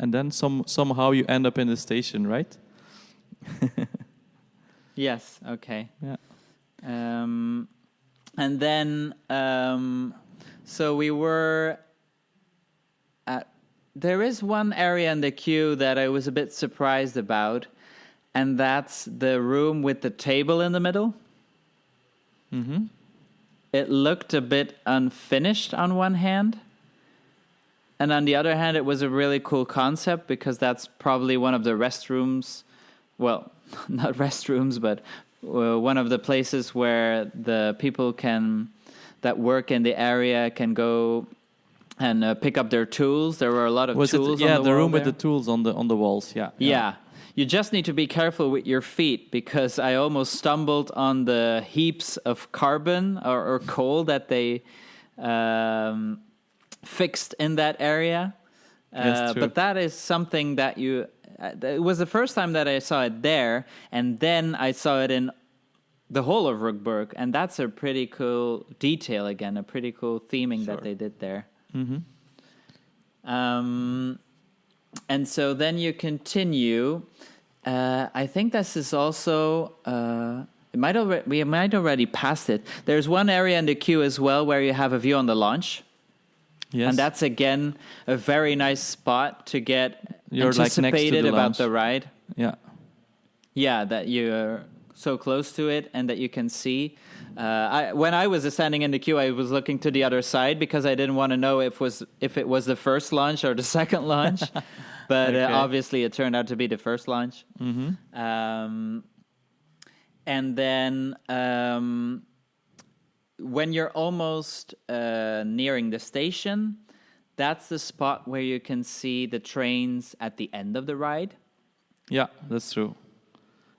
and then somehow you end up in the station, right?
Yes, okay.
Yeah.
And then, so we were at, there is one area in the queue that I was a bit surprised about, and that's the room with the table in the middle.
Mm-hmm.
It looked a bit unfinished on one hand, and on the other hand, it was a really cool concept, because that's probably one of the restrooms, well, not restrooms, but one of the places where the people that work in the area can go and pick up their tools. There were a lot of tools.
Yeah,
on the
the room
wall
with the
there.
tools on the walls. Yeah.
Yeah. You just need to be careful with your feet, because I almost stumbled on the heaps of carbon or coal that they fixed in that area.
Yes, true.
But that is something that it was the first time that I saw it there, and then I saw it in the whole of Rookburgh, and that's a pretty cool detail again, a pretty cool theming that they did there.
Mm-hmm.
And so then you continue. I think this is also we might already pass it. There's one area in the queue as well where you have a view on the launch.
Yes.
And that's again a very nice spot to get
You're like next to
anticipated
the
about
lounge.
the ride.
Yeah.
Yeah, that you're so close to it and that you can see. When I was standing in the queue, I was looking to the other side because I didn't want to know if it was the first launch or the second launch. But obviously, it turned out to be the first launch. Mm-hmm. And then when you're almost nearing the station, that's the spot where you can see the trains at the end of the ride.
Yeah, that's true.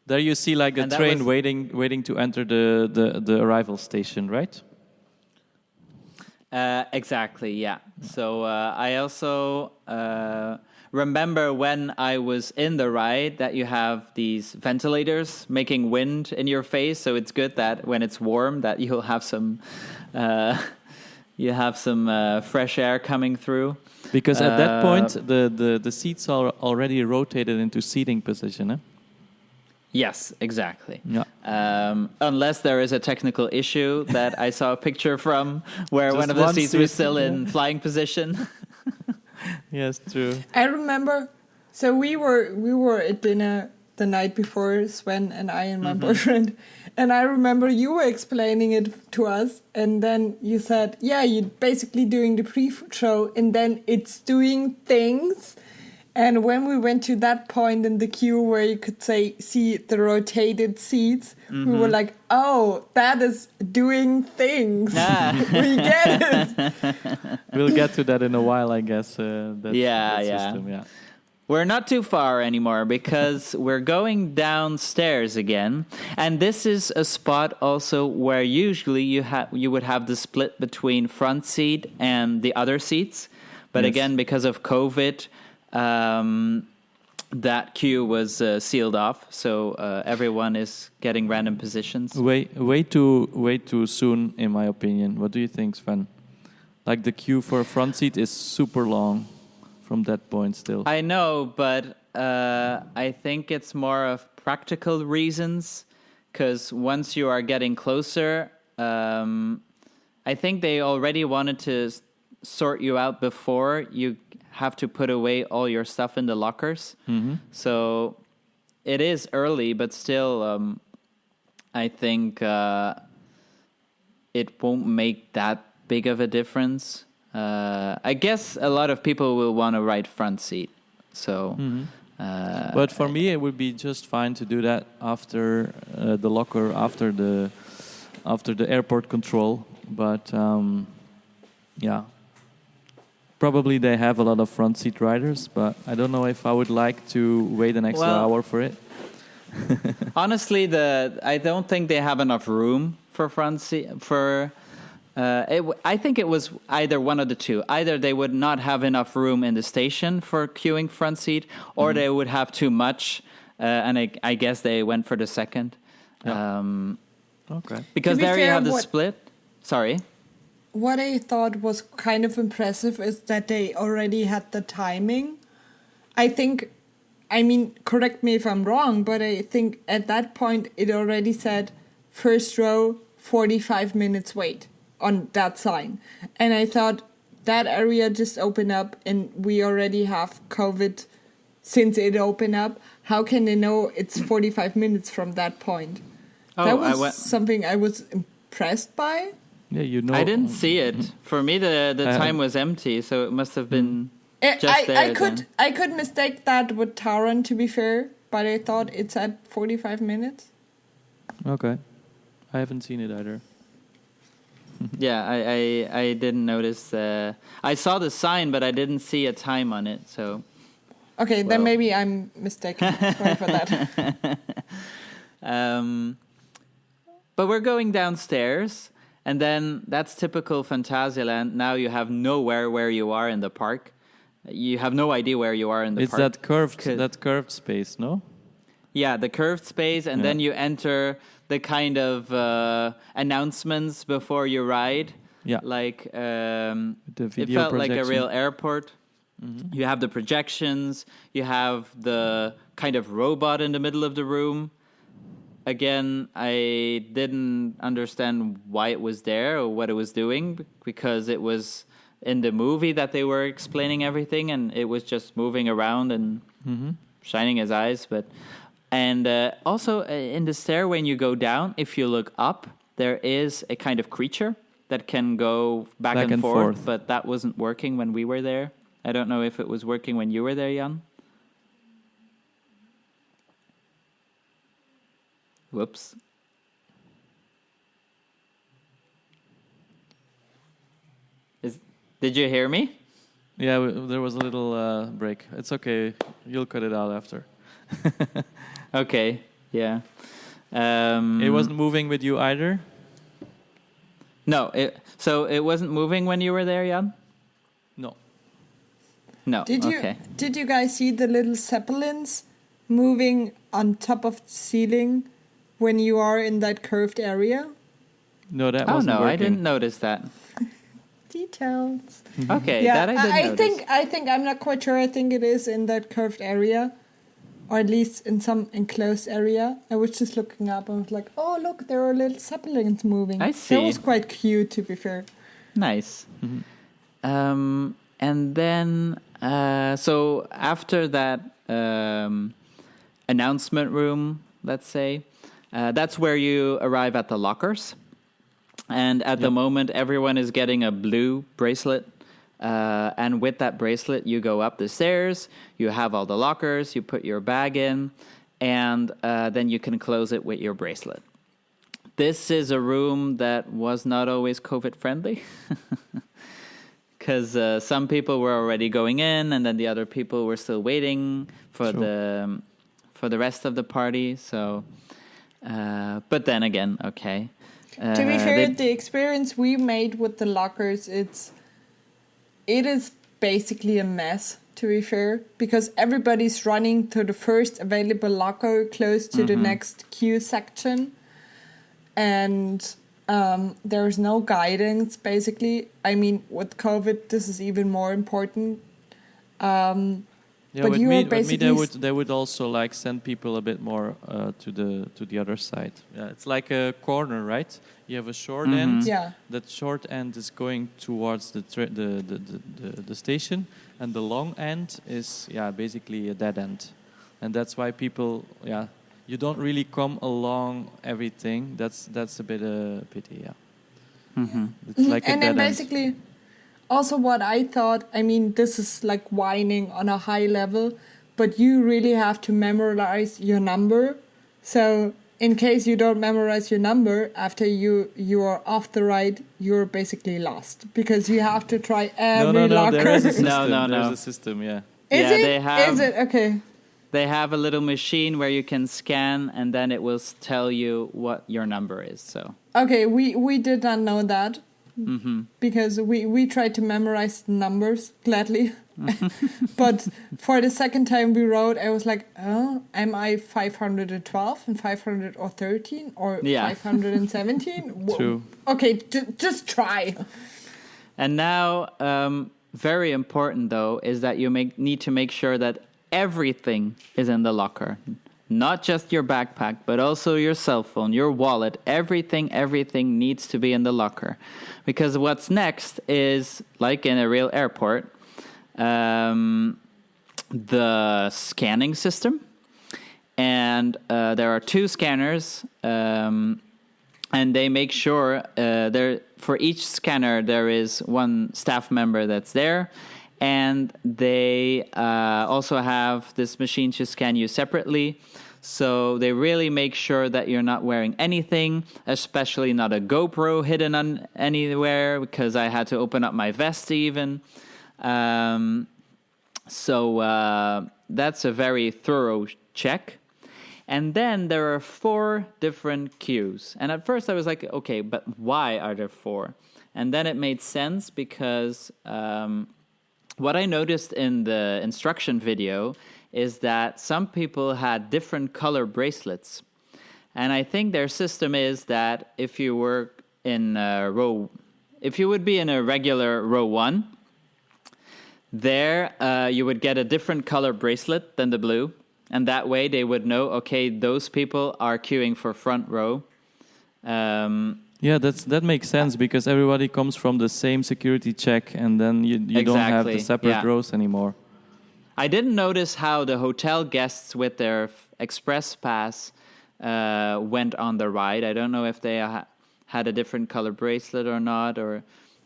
There you see like a train waiting to enter the arrival station, right?
Exactly, yeah. So I also remember when I was in the ride that you have these ventilators making wind in your face. So it's good that when it's warm that you'll have some fresh air coming through.
Because at that point the seats are already rotated into seating position, eh?
Yes, exactly.
Yeah.
Unless there is a technical issue that I saw a picture from where one of the seats was still in flying position.
Yes, true.
I remember. So we were at dinner the night before, Sven and I and my boyfriend, and I remember you were explaining it to us, and then you said, "Yeah, you're basically doing the pre-show, and then it's doing things." And when we went to that point in the queue where you could see the rotated seats, we were like, "Oh, that is doing things." We get it.
We'll get to that in a while, I guess. That system, yeah.
We're not too far anymore because we're going downstairs again. And this is a spot also where usually you would have the split between front seat and the other seats. But again, because of COVID, that queue was sealed off, so everyone is getting random positions.
Way too soon, in my opinion. What do you think, Sven? Like the queue for a front seat is super long from that point still.
I know, but I think it's more of practical reasons, because once you are getting closer, I think they already wanted to sort you out before you have to put away all your stuff in the lockers. Mm-hmm. So it is early, but still, I think it won't make that big of a difference. I guess a lot of people will want to ride front seat. So,
but for me, it would be just fine to do that after the locker, after the airport control. But yeah. Probably they have a lot of front seat riders, but I don't know if I would like to wait an extra hour for it.
Honestly, I don't think they have enough room for front seat. I think it was either one of the two. Either they would not have enough room in the station for queuing front seat, or they would have too much, and I guess they went for the second.
Yeah. Okay.
Because there you have the split. Sorry.
What I thought was kind of impressive is that they already had the timing. I mean, correct me if I'm wrong, but I think at that point it already said first row, 45 minutes wait on that sign. And I thought that area just opened up and we already have COVID since it opened up. How can they know it's 45 minutes from that point? That was something I was impressed by.
Yeah, you know.
I didn't see it. For me, the time was empty, so it must have been just there.
I could mistake that with Taron, to be fair, but I thought it's at 45 minutes.
Okay, I haven't seen it either.
Yeah, I didn't notice. I saw the sign, but I didn't see a time on it. So.
Okay, then maybe I'm mistaken. Sorry for that.
But we're going downstairs. And then that's typical Phantasialand. Now you have nowhere where you are in the park. You have no idea where you are in the park.
It's that curved space, no?
Yeah, the curved space, and then you enter the kind of announcements before you ride.
Yeah,
like
the video
it felt
projection.
like a real airport. Mm-hmm. You have the projections. You have the kind of robot in the middle of the room. Again, I didn't understand why it was there or what it was doing, because it was in the movie that they were explaining everything, and it was just moving around and shining his eyes. But And also in the stair, when you go down, if you look up, there is a kind of creature that can go back and forth, but that wasn't working when we were there. I don't know if it was working when you were there, Jan. Whoops. Did you hear me?
Yeah, there was a little break. It's okay. You'll cut it out after.
Okay, yeah.
It wasn't moving with you either?
No, so it wasn't moving when you were there, Jan?
No.
No,
Did you guys see the little zeppelins moving on top of the ceiling when you are in that curved area?
No, that wasn't working.
I didn't notice that.
Details.
Okay, that I didn't notice.
I think I'm not quite sure. I think it is in that curved area, or at least in some enclosed area. I was just looking up and was like, "Oh, look, there are little zeppelins moving."
I see.
That was quite cute, to be fair.
Nice. And then, so after that announcement room, let's say, that's where you arrive at the lockers. And at the moment, everyone is getting a blue bracelet. And with that bracelet, you go up the stairs, you have all the lockers, you put your bag in, and then you can close it with your bracelet. This is a room that was not always COVID-friendly. Because some people were already going in, and then the other people were still waiting for the rest of the party. So, but then again, okay.
To be fair, the experience we made with the lockers, it is basically a mess. To be fair, because everybody's running to the first available locker close to the next queue section, and there's no guidance. Basically, I mean, with COVID, this is even more important.
Yeah, but with me, they would also like send people a bit more to the other side. Yeah, it's like a corner, right? You have a short end.
Yeah.
That short end is going towards the station, and the long end is basically a dead end, and that's why people you don't really come along everything. That's a bit a pity. Yeah. It's like a
and
dead
then basically.
end.
Also, what I thought, I mean, this is like whining on a high level, but you really have to memorize your number. So, in case you don't memorize your number, after you are off the ride, you're basically lost. Because you have to try every locker.
There is a system.
No.
There's a system, yeah.
Is it?
They have,
is it? Okay.
They have a little machine where you can scan, and then it will tell you what your number is. So.
Okay, we did not know that. Because we tried to memorize the numbers gladly, but for the second time we rode, I was like, "Oh, am I 512 and 513 or 517?"
True.
Okay, just try.
And now, very important though, is that you need to make sure that everything is in the locker. Not just your backpack, but also your cell phone, your wallet, everything needs to be in the locker. Because what's next is, like in a real airport, the scanning system. And there are two scanners, and they make sure for each scanner there is one staff member that's there. And they also have this machine to scan you separately. So they really make sure that you're not wearing anything, especially not a GoPro hidden on anywhere, because I had to open up my vest even. So that's a very thorough check. And then there are 4 different queues. And at first I was like, okay, but why are there 4? And then it made sense because what I noticed in the instruction video is that some people had different color bracelets. And I think their system is that if you were in if you would be in a regular row 1, there you would get a different color bracelet than the blue. And that way they would know, okay, those people are queuing for front row.
Yeah, that makes sense because everybody comes from the same security check, and then you don't have the separate rows anymore.
I didn't notice how the hotel guests with their express pass went on the ride. I don't know if they had a different color bracelet or not, or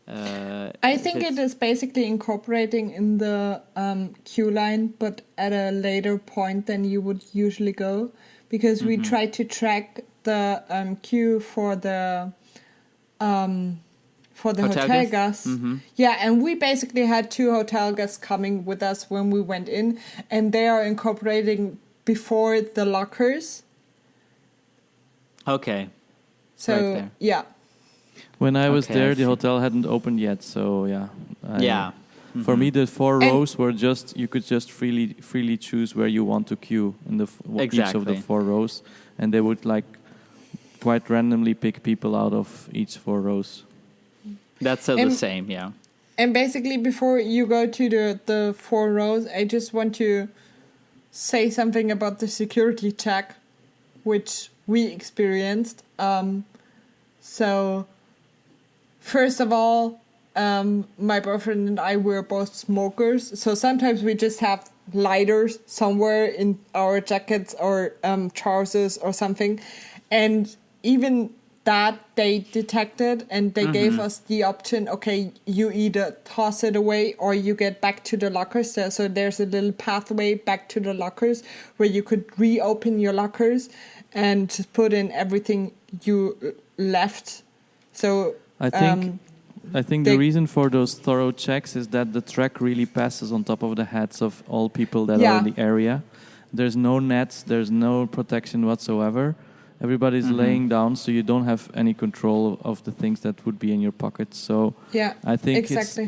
I think it is basically incorporating in the queue line, but at a later point than you would usually go, because we tried to track the queue for the hotel guests. Yeah, and we basically had 2 hotel guests coming with us when we went in, and they are incorporating before the lockers.
Okay.
So,
right there.
yeah.
When I was
Okay,
there,
I
the
see.
hotel hadn't opened yet, so yeah.
Yeah.
For me, the 4 rows were just, you could just freely choose where you want to queue in the each of the
Exactly.
4 rows, and they would like quite randomly pick people out of each 4 rows.
That's still the same, yeah.
And basically, before you go to the 4 rows, I just want to say something about the security check, which we experienced. So, first of all, my boyfriend and I were both smokers, so sometimes we just have lighters somewhere in our jackets or trousers or something, and even that they detected, and they gave us the option, okay, you either toss it away or you get back to the lockers. So there's a little pathway back to the lockers where you could reopen your lockers and just put in everything you left. So
I think the reason for those thorough checks is that the track really passes on top of the heads of all people that are in the area. There's no nets, there's no protection whatsoever. Everybody's laying down, so you don't have any control of the things that would be in your pockets. So I think it's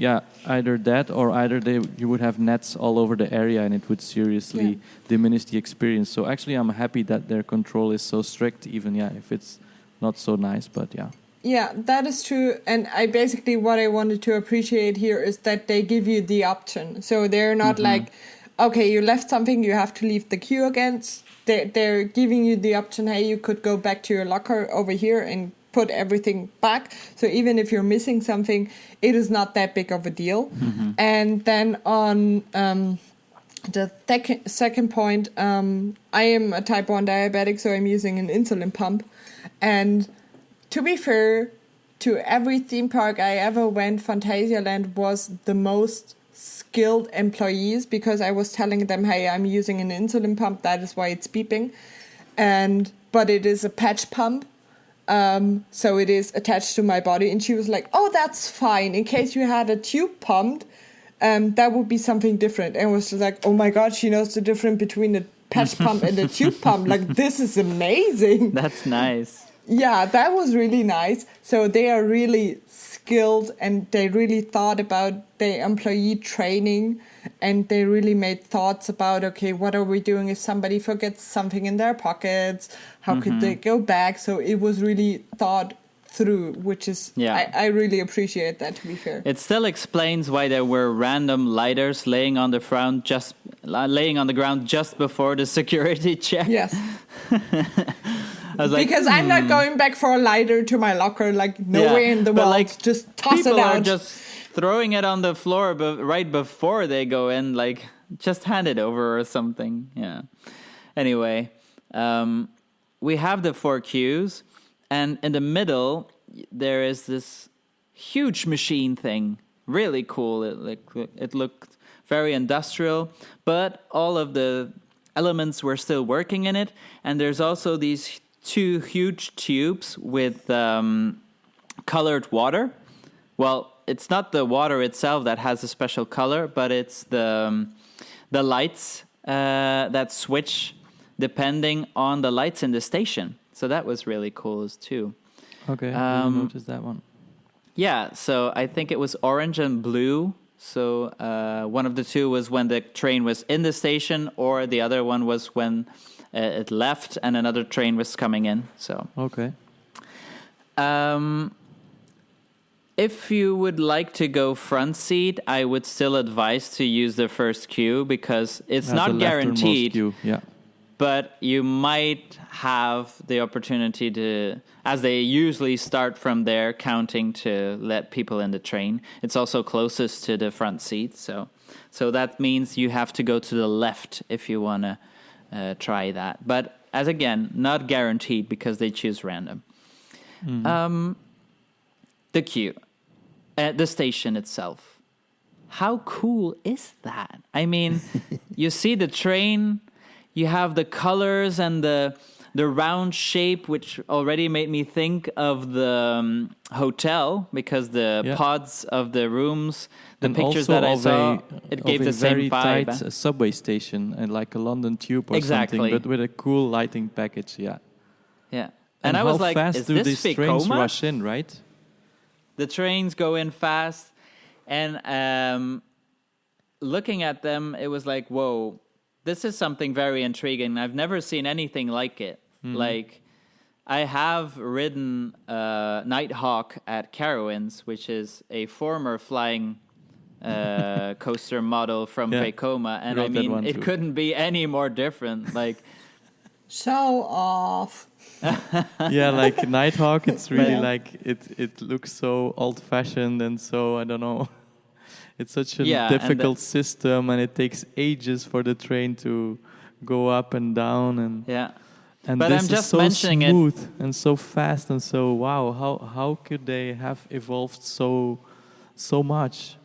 either that, or either you would have nets all over the area, and it would seriously diminish the experience. So actually, I'm happy that their control is so strict, even if it's not so nice, but yeah.
Yeah, that is true. And what I wanted to appreciate here is that they give you the option. So they're not like, okay, you left something, you have to leave the queue again. They're giving you the option, hey, you could go back to your locker over here and put everything back. So even if you're missing something, it is not that big of a deal. And then on the second point, I am a type 1 diabetic, so I'm using an insulin pump. And to be fair, to every theme park I ever went, Phantasialand was the most skilled employees, because I was telling them, hey, I'm using an insulin pump, that is why it's beeping. But it is a patch pump, so it is attached to my body. And she was like, oh, that's fine. In case you had a tube pumped, that would be something different. And I was like, oh my God, she knows the difference between a patch pump and a tube pump. Like, this is amazing.
That's nice.
Yeah, that was really nice. So they are really skilled, and they really thought about their employee training, and they really made thoughts about, okay, what are we doing if somebody forgets something in their pockets? How could they go back? So it was really thought through, which is, I really appreciate that, to be fair.
It still explains why there were random lighters laying on the ground just before the security check.
Yes.
I was like,
because I'm not going back for a lighter to my locker, like nowhere in the world.
Like,
just toss it out.
People are just throwing it on the floor right before they go in, like, just hand it over or something. Yeah. Anyway, we have the 4 queues, and in the middle there is this huge machine thing. Really cool. It looked very industrial, but all of the elements were still working in it. And there's also these 2 huge tubes with colored water. Well, it's not the water itself that has a special color, but it's the lights that switch depending on the lights in the station. So that was really cool too.
Okay, I didn't notice that one.
Yeah, so I think it was orange and blue. So one of the 2 was when the train was in the station, or the other one was when it left and another train was coming in. So
okay.
If you would like to go front seat, I would still advise to use the first queue, because it's not guaranteed.
Queue, yeah.
but you might have the opportunity to, as they usually start from there, counting to let people in the train. It's also closest to the front seat, so that means you have to go to the left if you want to try that. But as again, not guaranteed because they choose random. The queue at the station itself. How cool is that? I mean, you see the train, you have the colors and the round shape, which already made me think of the hotel, because the pods of the rooms, the pictures that I saw, it gave the same vibe.
Very tight subway station, and like a London tube or something, but with a cool lighting package, yeah.
And I was like,
how fast
is
do
this
these
Vekoma?
trains rush in, right?
The trains go in fast, and looking at them, it was like, whoa, this is something very intriguing. I've never seen anything like it. Like, I have ridden Nighthawk at Carowinds, which is a former flying coaster model from Vekoma, and I mean, it couldn't be any more different. Like,
show off.
Yeah, like Nighthawk, it's really like it looks so old-fashioned and so, I don't know. It's such a difficult system, and it takes ages for the train to go up and down, and
but
this
I'm just
is so
mentioning
smooth and so fast and so wow. How could they have evolved so much?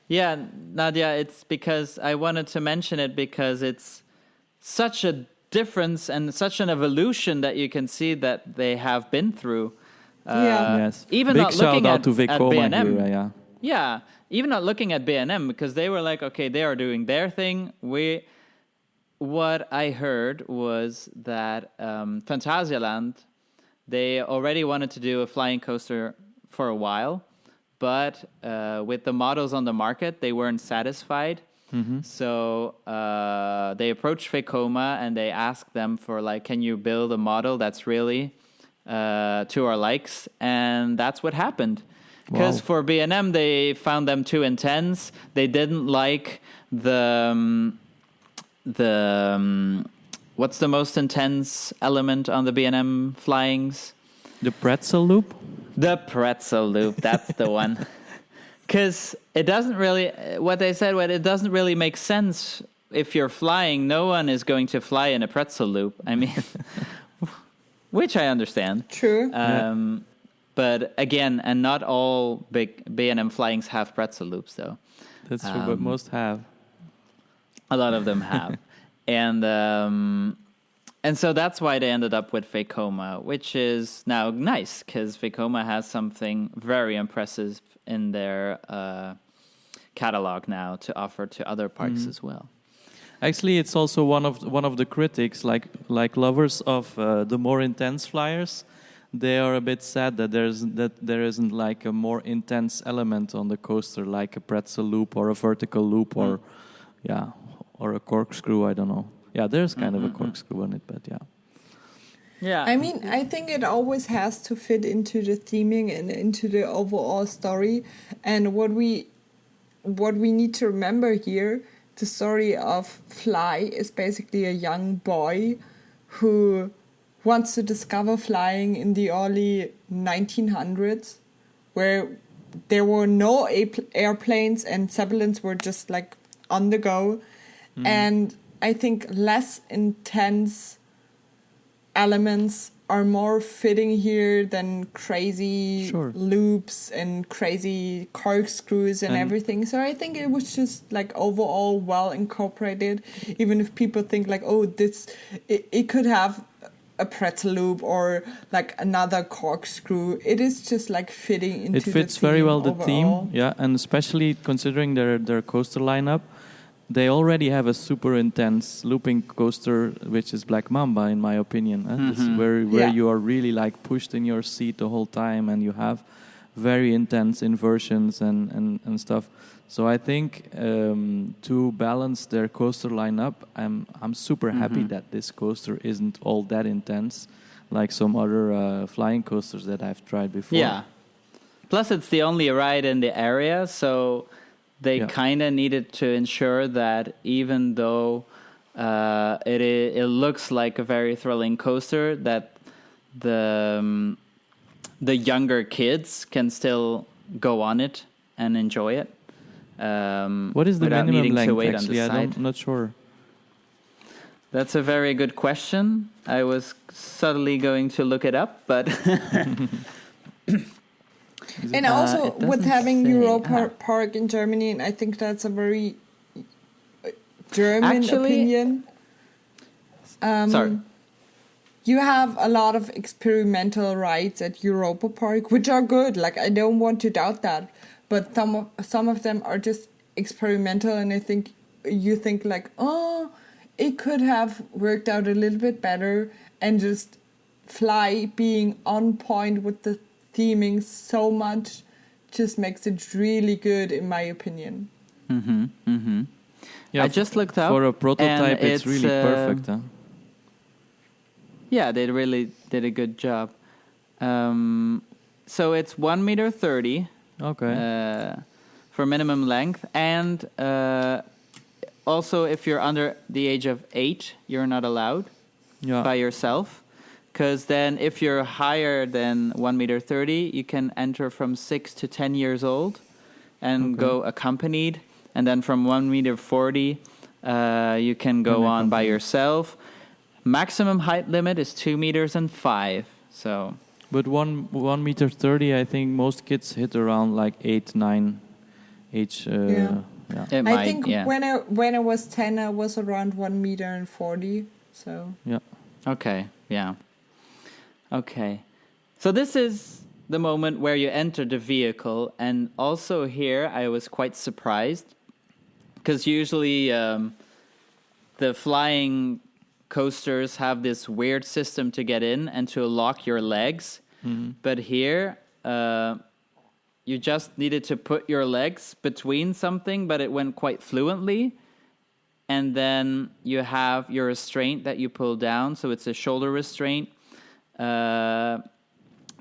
Yeah, Nadja, it's because I wanted to mention it because it's such a difference and such an evolution that you can see that they have been through.
Yes.
Even
big
not
shout
looking
out
at
to Vekoma
B&M.
here,
Yeah, even not looking at B&M, because they were like, okay, they are doing their thing. What I heard was that Phantasialand, they already wanted to do a flying coaster for a while, but with the models on the market, they weren't satisfied. So they approached Vekoma and they asked them for, like, can you build a model that's really to our likes? And that's what happened. Because for B&M, they found them too intense. They didn't like the what's the most intense element on the B&M flyings?
The pretzel loop?
The pretzel loop, that's the one. Because it doesn't really, what they said, it doesn't really make sense if you're flying. No one is going to fly in a pretzel loop. I mean, which I understand.
True.
But again, and not all big B&M flyings have pretzel loops, though.
That's true, but most have.
A lot of them have. And so that's why they ended up with Vekoma, which is now nice, because Vekoma has something very impressive in their catalog now to offer to other parks as well.
Actually, it's also one of the critics, like lovers of the more intense flyers. They are a bit sad that there isn't like a more intense element on the coaster, like a pretzel loop or a vertical loop or a corkscrew. I don't know. Yeah, there's kind of a corkscrew on it, but yeah.
Yeah. I mean, I think it always has to fit into the theming and into the overall story. And what we need to remember here, the story of F.L.Y. is basically a young boy who wants to discover flying in the early 1900s, where there were no airplanes and Zeppelins were just like on the go. And I think less intense elements are more fitting here than crazy loops and crazy corkscrews and everything. So I think it was just like overall well incorporated, even if people think like, oh, it could have a pretzel loop or like another corkscrew. It is just like fitting into the theme.
It fits very well the
overall.
theme, yeah, and especially considering their coaster lineup. They already have a super intense looping coaster, which is Black Mamba, in my opinion. This is where you are really like pushed in your seat the whole time, and you have very intense inversions and stuff. So I think to balance their coaster lineup, I'm super happy that this coaster isn't all that intense, like some other flying coasters that I've tried before.
Yeah. Plus, it's the only ride in the area, so they kind of needed to ensure that even though It looks like a very thrilling coaster that the younger kids can still go on it and enjoy it.
What is the
without
minimum
needing to
length?
wait
Actually,
on the side.
I'm not sure.
That's a very good question. I was subtly going to look it up, but
And also
it
with
doesn't
having
say.
Europa Park in Germany, and I think that's a very German
Actually-
opinion.
Sorry.
You have a lot of experimental rides at Europa Park, which are good. Like, I don't want to doubt that, but some of them are just experimental, and I think you think like, oh, it could have worked out a little bit better, and just F.L.Y being on point with the theming so much just makes it really good, in my opinion.
Yeah,
I just looked up
for a prototype.
and
It's really perfect. Huh?
Yeah, they really did a good job. So it's 1.30 meters
Okay.
for minimum length, and also if you're under the age of 8, you're not allowed
Yeah.
by yourself. Because then if you're higher than 1.30 meters, you can enter from 6 to 10 years old and go accompanied. And then from 1.40 meters, you can go on by yourself. Maximum height limit is 2.05 meters. So,
But 1.30 meters, I think most kids hit around like 8, 9 age.
Yeah.
it
I
might,
think
yeah.
when I was 10, I was around 1.40 meters. So
Yeah.
Okay, yeah. Okay. So this is the moment where you enter the vehicle. And also here, I was quite surprised. Because usually the flying coasters have this weird system to get in and to lock your legs. But here, you just needed to put your legs between something, but it went quite fluently. And then you have your restraint that you pull down. So it's a shoulder restraint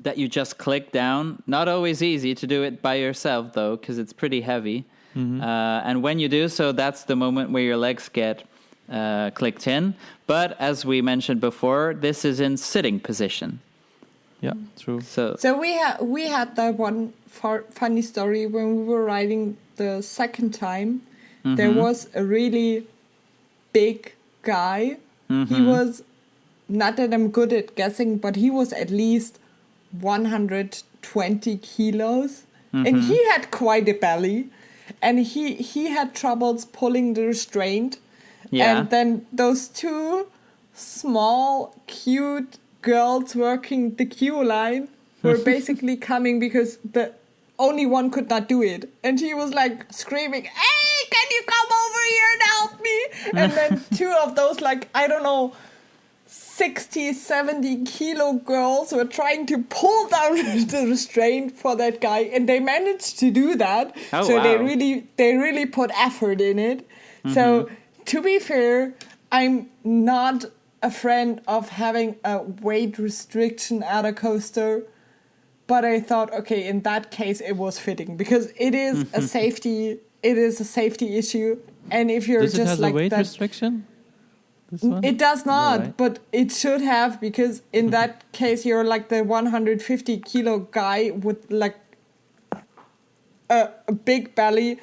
that you just click down. Not always easy to do it by yourself, though, because it's pretty heavy. And when you do so, that's the moment where your legs get clicked in. But as we mentioned before, this is in sitting position.
Yeah, true.
So
we had that one funny story when we were riding the second time. There was a really big guy. He was, not that I'm good at guessing, but he was at least 120 kilos. And he had quite a belly. And he had troubles pulling the restraint.
Yeah.
And then those two small, cute girls working the queue line were basically coming because the only one could not do it. And he was like screaming, "Hey, can you come over here and help me?" And then two of those, like, I don't know, 60, 70 kilo girls were trying to pull down the restraint for that guy, and they managed to do that.
Oh,
so
wow.
they really put effort in it. So to be fair, I'm not a friend of having a weight restriction at a coaster, but I thought, okay, in that case it was fitting because it is a safety issue, and if you're
Does it
just
have
like
a weight
that,
restriction? This one?
it does not,
right?
but it should have, because in that case you're like the 150 kilo guy with like a big belly.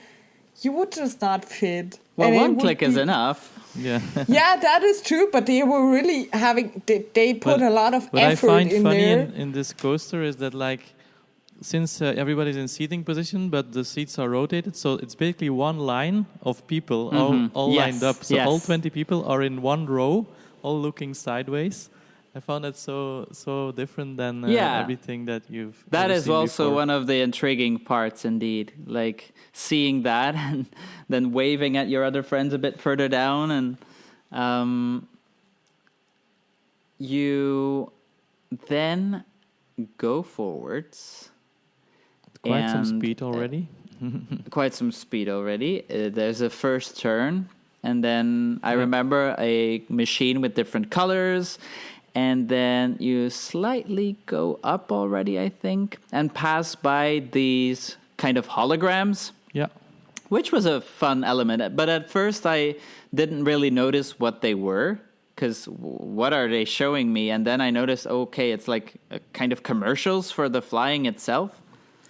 You would just not fit.
well,
And it
one
would
click is
be-
enough.
Yeah.
Yeah, that is true, but they were really having, they put a lot of
What I
effort
find
in
funny
there.
in this coaster is that, like, since everybody's in seating position, but the seats are rotated, so it's basically one line of people all
Yes,
lined up. So
yes.
all 20 people are in one row, all looking sideways. I found that so different than
Yeah.
everything that you've
That
ever
is
seen
also
before.
one of the intriguing parts, indeed. Like seeing that and then waving at your other friends a bit further down, and you then go forwards.
Quite some
and,
speed already.
Quite some speed already. There's a first turn, and then I remember a machine with different colors. And then you slightly go up already, I think, and pass by these kind of holograms.
Yeah.
which was a fun element. But at first, I didn't really notice what they were, because what are they showing me? And then I noticed, okay, it's like a kind of commercials for the flying itself.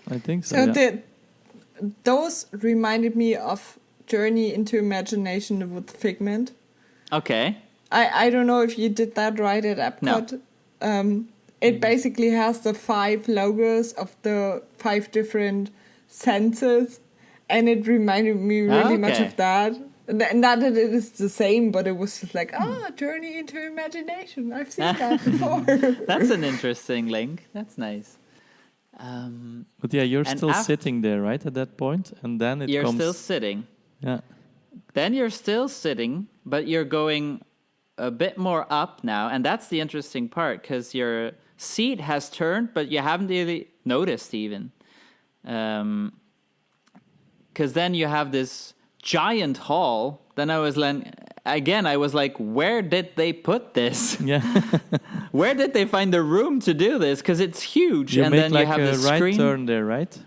I think so.
So those reminded me of Journey into Imagination with Figment.
Okay.
I don't know if you did that right at Epcot.
No.
It basically has the 5 logos of the 5 different senses, and it reminded me really much of that. Not that it is the same, but it was just like, Journey into Imagination. I've seen that before.
That's an interesting link. That's nice.
But yeah, you're still sitting there, right, at that point? And then it comes...
You're still sitting.
Yeah.
Then you're still sitting, but you're going a bit more up now. And that's the interesting part, because your seat has turned, but you haven't really noticed even. Because then you have this giant hall. Then I was like, where did they put this?
Yeah.
Where did they find the room to do this? Because it's huge.
You
and
make
then
like
you have
a
the
right
screen.
turn there, right?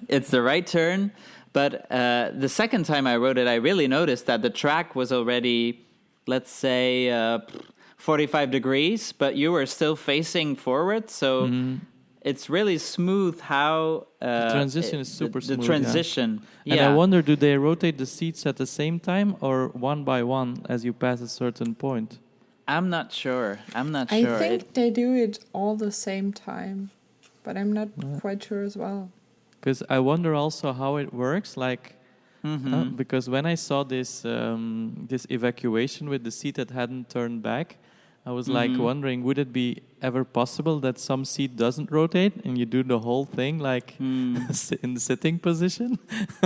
It's the right turn. But the second time I rode it, I really noticed that the track was already, let's say, 45 degrees, but you were still facing forward. So it's really smooth how...
the transition is super smooth.
The transition,
And I wonder, do they rotate the seats at the same time or one by one as you pass a certain point?
I'm not sure.
I think they do it all the same time, but I'm not quite sure as well.
Because I wonder also how it works, like, because when I saw this this evacuation with the seat that hadn't turned back, I was like wondering, would it be ever possible that some seat doesn't rotate and you do the whole thing like in the sitting position,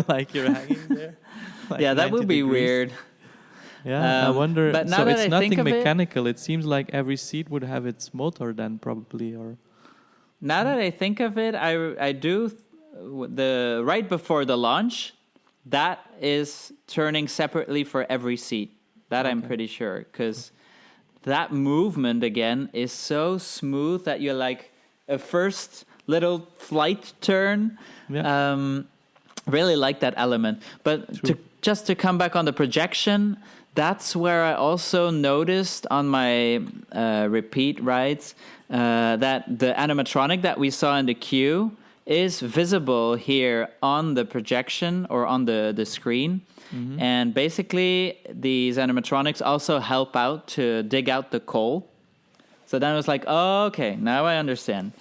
like you're hanging there? Like
yeah, that would be weird.
Yeah, I wonder.
But now
so
that
it's
I
nothing
think of
mechanical. It seems like every seat would have its motor then, probably, or.
Now that I think of it, I do the right before the launch. That is turning separately for every seat. That I'm pretty sure, because that movement again is so smooth that you're like a first little flight turn.
Yeah.
Really like that element. But just to come back on the projection, that's where I also noticed on my repeat rides that the animatronic that we saw in the queue is visible here on the projection or on the screen. And basically, these animatronics also help out to dig out the coal. So then I was like, oh, okay, now I understand.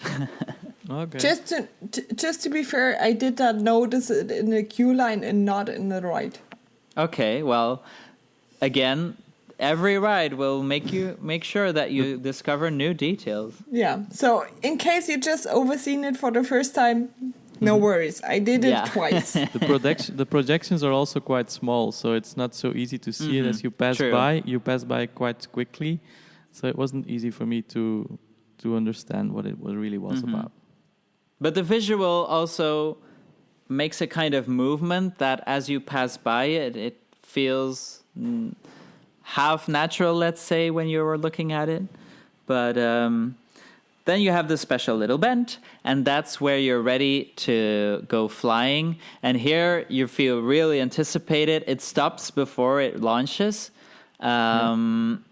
Okay.
Just to be fair, I did not notice it in the queue line and not in the ride.
Okay, well, again, every ride will make sure that you discover new details.
Yeah. So in case you just overseen it for the first time, no worries. I did it twice.
The projections are also quite small, so it's not so easy to see it as you pass by. You pass by quite quickly, so it wasn't easy for me to understand what it really was about.
But the visual also makes a kind of movement that as you pass by it feels half natural, let's say, when you were looking at it. But then you have the special little bend, and that's where you're ready to go flying. And here you feel really anticipated. It stops before it launches. And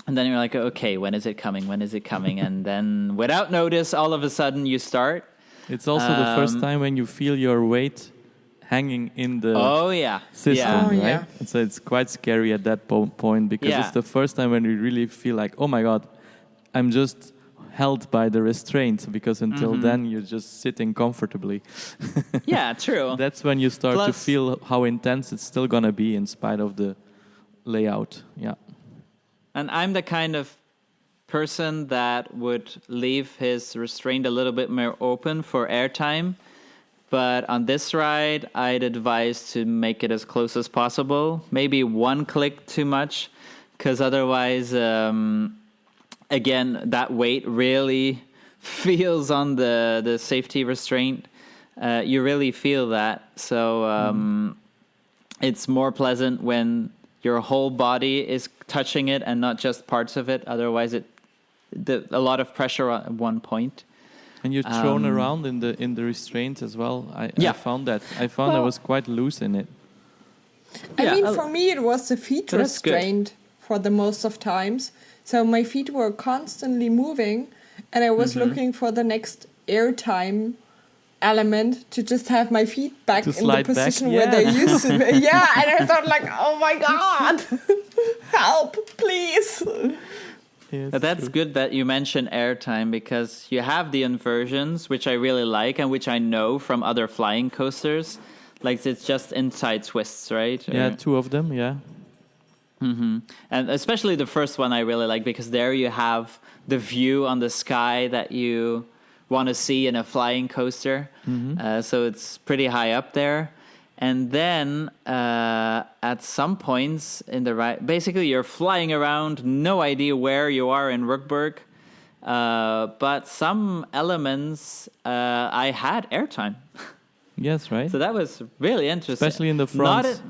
then you're like, okay, when is it coming? When is it coming? And then without notice, all of a sudden you start.
It's also the first time when you feel your weight hanging in the system, right? Yeah. So it's quite scary at that point because it's the first time when you really feel like, oh my God, I'm just held by the restraint, because until then you're just sitting comfortably.
Yeah, true.
That's when you start to feel how intense it's still going to be in spite of the layout. Yeah.
And I'm the kind of person that would leave his restraint a little bit more open for airtime. But on this ride, I'd advise to make it as close as possible. Maybe one click too much, because otherwise, again, that weight really feels on the safety restraint. You really feel that. So it's more pleasant when your whole body is touching it and not just parts of it. Otherwise, a lot of pressure at one point.
And you're thrown around in the restraint as well. I found that. I was quite loose in it.
I
Yeah,
mean, for me, it was the feet
So that's good.
restraint for the most of times. So my feet were constantly moving, and I was looking for the next airtime element to just have my feet back
To
in the
slide back,
position where they
yeah.
used to be. Yeah, and I thought like, oh my god, help, please.
Yes,
But that's
true.
good that you mention airtime, because you have the inversions, which I really like and which I know from other flying coasters. Like it's just inside twists, right?
Yeah, 2 of them, yeah.
And especially the first one I really like, because there you have the view on the sky that you want to see in a flying coaster. So it's pretty high up there. And then at some points in the ride, basically you're flying around, no idea where you are in Rookburgh. But some elements, I had airtime.
Yes, right?
So that was really interesting.
Especially in the front.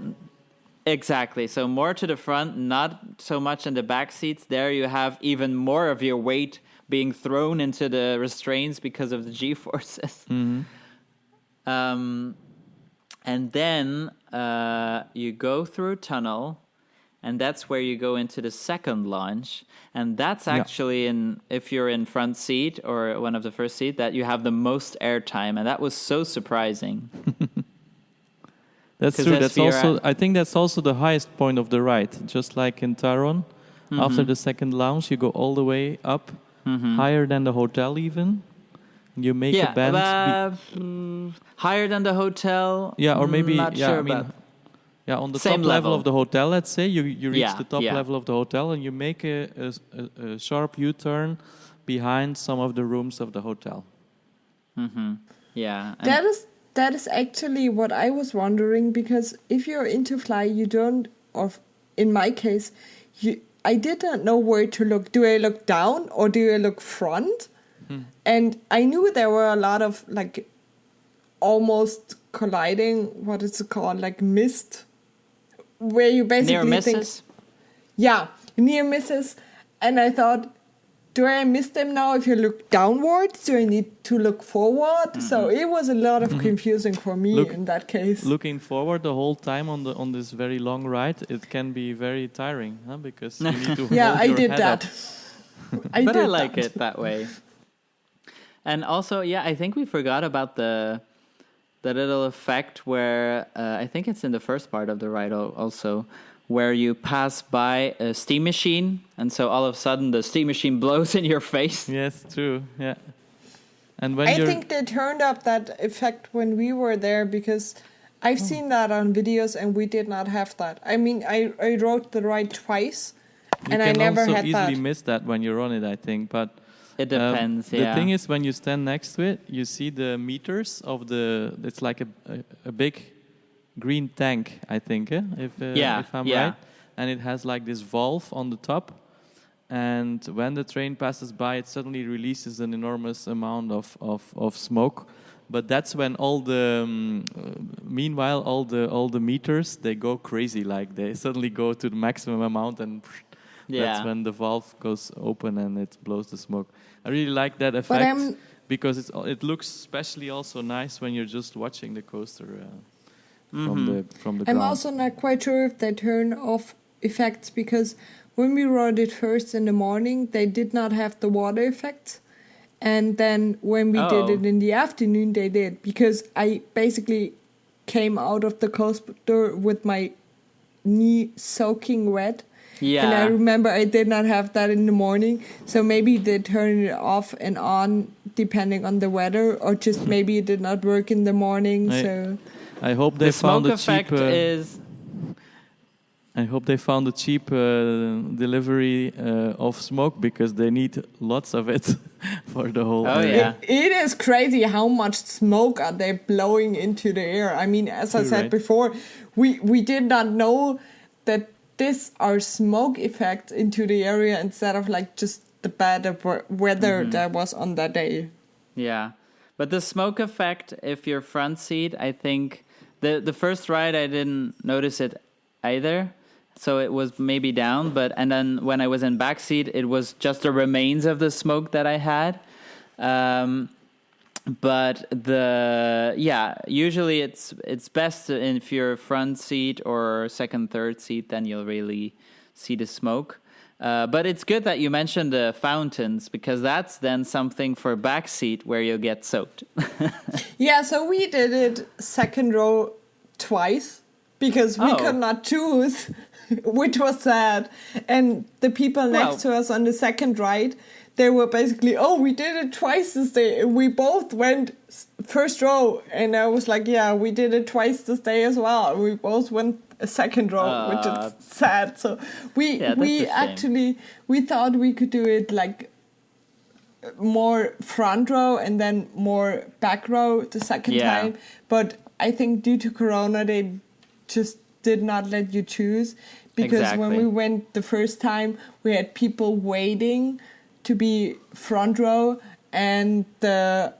Exactly. So more to the front, not so much in the back seats. There you have even more of your weight being thrown into the restraints because of the G-forces. And then you go through a tunnel, and that's where you go into the second launch. And that's actually if you're in front seat or one of the first seat, that you have the most airtime. And that was so surprising.
That's
'Cause
true.
that's
That's also.
your-
I think that's also the highest point of the ride. Just like in Taron, after the second lounge, you go all the way up, higher than the hotel even. You make a bend.
Higher than the hotel.
Or maybe
Not sure
I mean,
about.
on the
Same
top level
level.
of the hotel. Let's say you reach
Yeah,
the top
yeah.
level of the hotel and you make a sharp U-turn behind some of the rooms of the hotel.
Yeah.
That is actually what I was wondering, because if you're into fly, you don't, or in my case, I did not know where to look. Do I look down or do I look front? And I knew there were a lot of like almost colliding, what is it called, like mist, where you basically
Near misses.
near misses. And I thought, do I miss them now if you look downwards? Do I need to look forward? So it was a lot of confusing for me in that case.
Looking forward the whole time on this very long ride, it can be very tiring, huh? Because you need to hold
I
your
did
head
that.
up.
But I like it that way. And also, I think we forgot about the little effect where I think it's in the first part of the ride also, where you pass by a steam machine, and so all of a sudden the steam machine blows in your face.
Yes, true. Yeah. And when
I think they turned up that effect when we were there, because I've seen that on videos and we did not have that. I mean, I rode the ride twice and I never
also
had
easily
that.
miss that when you're on it, I think. But
It depends,
the thing is, when you stand next to it, you see the meters of it's like a big green tank, I think, if I'm right. And it has like this valve on the top. And when the train passes by, it suddenly releases an enormous amount of smoke. But that's when meanwhile, all the meters, they go crazy. Like they suddenly go to the maximum amount, and that's when the valve goes open and it blows the smoke. I really like that effect because it looks especially also nice when you're just watching the coaster from the ground.
I'm also not quite sure if they turn off effects, because when we rode it first in the morning, they did not have the water effects. And then when we did it in the afternoon, they did, because I basically came out of the coaster with my knee soaking wet.
Yeah.
And I remember I did not have that in the morning. So maybe they turned it off and on depending on the weather, or just maybe it did not work in the morning.
I hope they found a cheap. I hope they found a cheap delivery of smoke, because they need lots of it for the whole.
It is crazy how much smoke are they blowing into the air. I mean, as I said before, we did not know that these are smoke effects into the area instead of like just the bad weather that was on that day.
Yeah, but the smoke effect, if you're front seat, I think the first ride I didn't notice it either. So it was maybe down, and then when I was in back seat, it was just the remains of the smoke that I had. But usually it's best if you're front seat or second, third seat, then you'll really see the smoke. But it's good that you mentioned the fountains, because that's then something for back seat where you'll get soaked.
Yeah, so we did it second row twice because we could not choose, which was sad. And the people next to us on the second right, they were basically, we did it twice this day. We both went first row. And I was like, yeah, we did it twice this day as well. We both went a second row, which is sad. So we thought we could do it like more front row and then more back row the second time. But I think due to Corona, they just did not let you choose. Because when we went the first time, we had people waiting to be front row, and the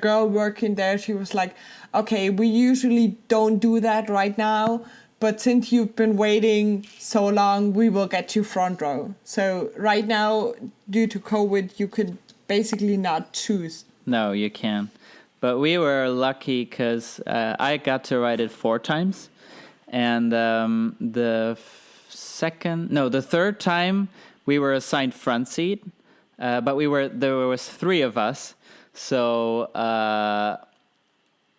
girl working there, she was like, okay, we usually don't do that right now, but since you've been waiting so long, we will get you front row. So right now, due to COVID, you could basically not choose.
No, you can't. But we were lucky because I got to ride it 4 times, and the third time we were assigned front seat, but there was 3 of us, so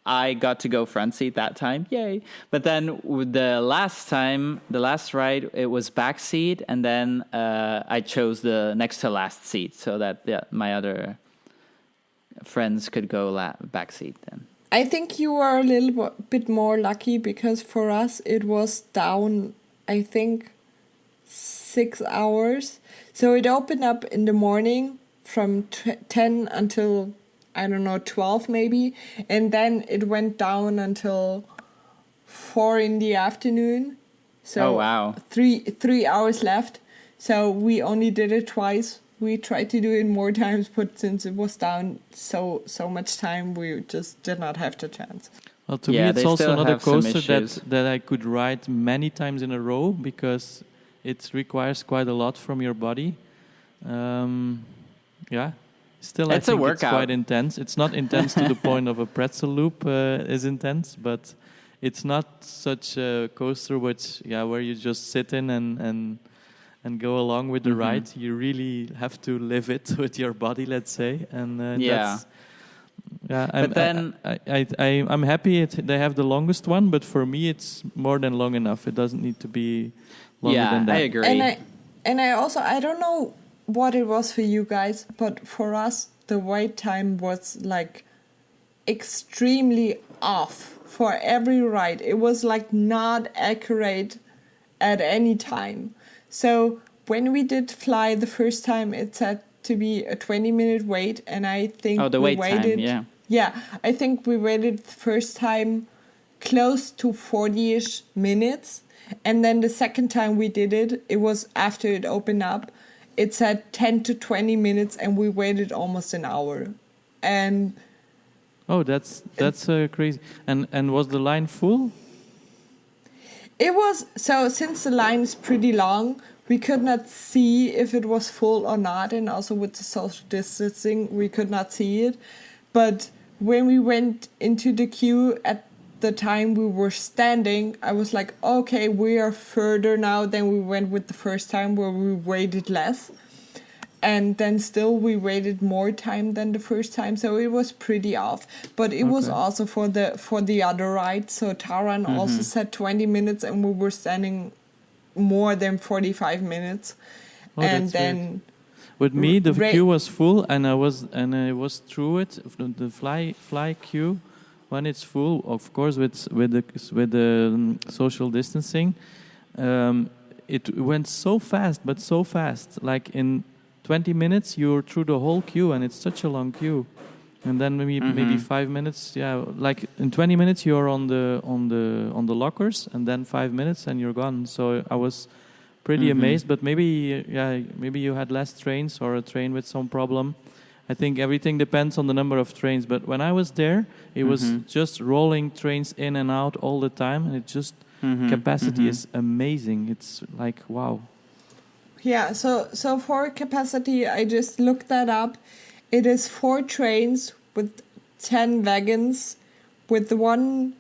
I got to go front seat that time, yay! But then the last ride, it was back seat, and then I chose the next to last seat so that my other friends could go back seat then.
I think you were a little bit more lucky, because for us it was down, I think, 6 hours. So it opened up in the morning from 10 until, I don't know, 12 maybe. And then it went down until 4 in the afternoon. So
wow.
3 hours left. So we only did it twice. We tried to do it more times, but since it was down so much time, we just did not have the chance.
Well, to me, it's also not a coaster that I could ride many times in a row, because it requires quite a lot from your body. Still, I think it's quite intense. It's not intense to the point of a pretzel loop is intense, but it's not such a coaster where you just sit in and go along with the ride. You really have to live it with your body, let's say. And I'm happy they have the longest one, but for me it's more than long enough. It doesn't need to be longer than that.
I agree.
And I also, I don't know what it was for you guys, but for us the wait time was like extremely off for every ride. It was like not accurate at any time. So when we did F.L.Y. the first time, it said to be a 20-minute wait, and I think we waited.
Time, yeah.
I think we waited the first time close to 40-ish minutes, and then the second time we did it, it was after it opened up. It said 10 to 20 minutes, and we waited almost an hour. And
that's crazy. And was the line full?
It was, so since the line is pretty long, we could not see if it was full or not, and also with the social distancing, we could not see it. But when we went into the queue at the time we were standing, I was like, okay, we are further now than we went with the first time, where we waited less. And then still we waited more time than the first time, so it was pretty off. But it was also for the other ride. So Taran also said 20 minutes, and we were standing more than 45 minutes. And then
weird. With me, the queue was full, and I was through it. The F.L.Y. queue, when it's full, of course, with the social distancing, it went so fast, but so fast, like in 20 minutes you're through the whole queue, and it's such a long queue. And then maybe 5 minutes, like in 20 minutes you're on the lockers, and then 5 minutes and you're gone. So I was pretty amazed, but maybe you had less trains, or a train with some problem. I think everything depends on the number of trains, but when I was there, it was just rolling trains in and out all the time, and it just capacity is amazing. It's like, wow.
Yeah, so for capacity, I just looked that up, it is 4 trains with 10 wagons with 1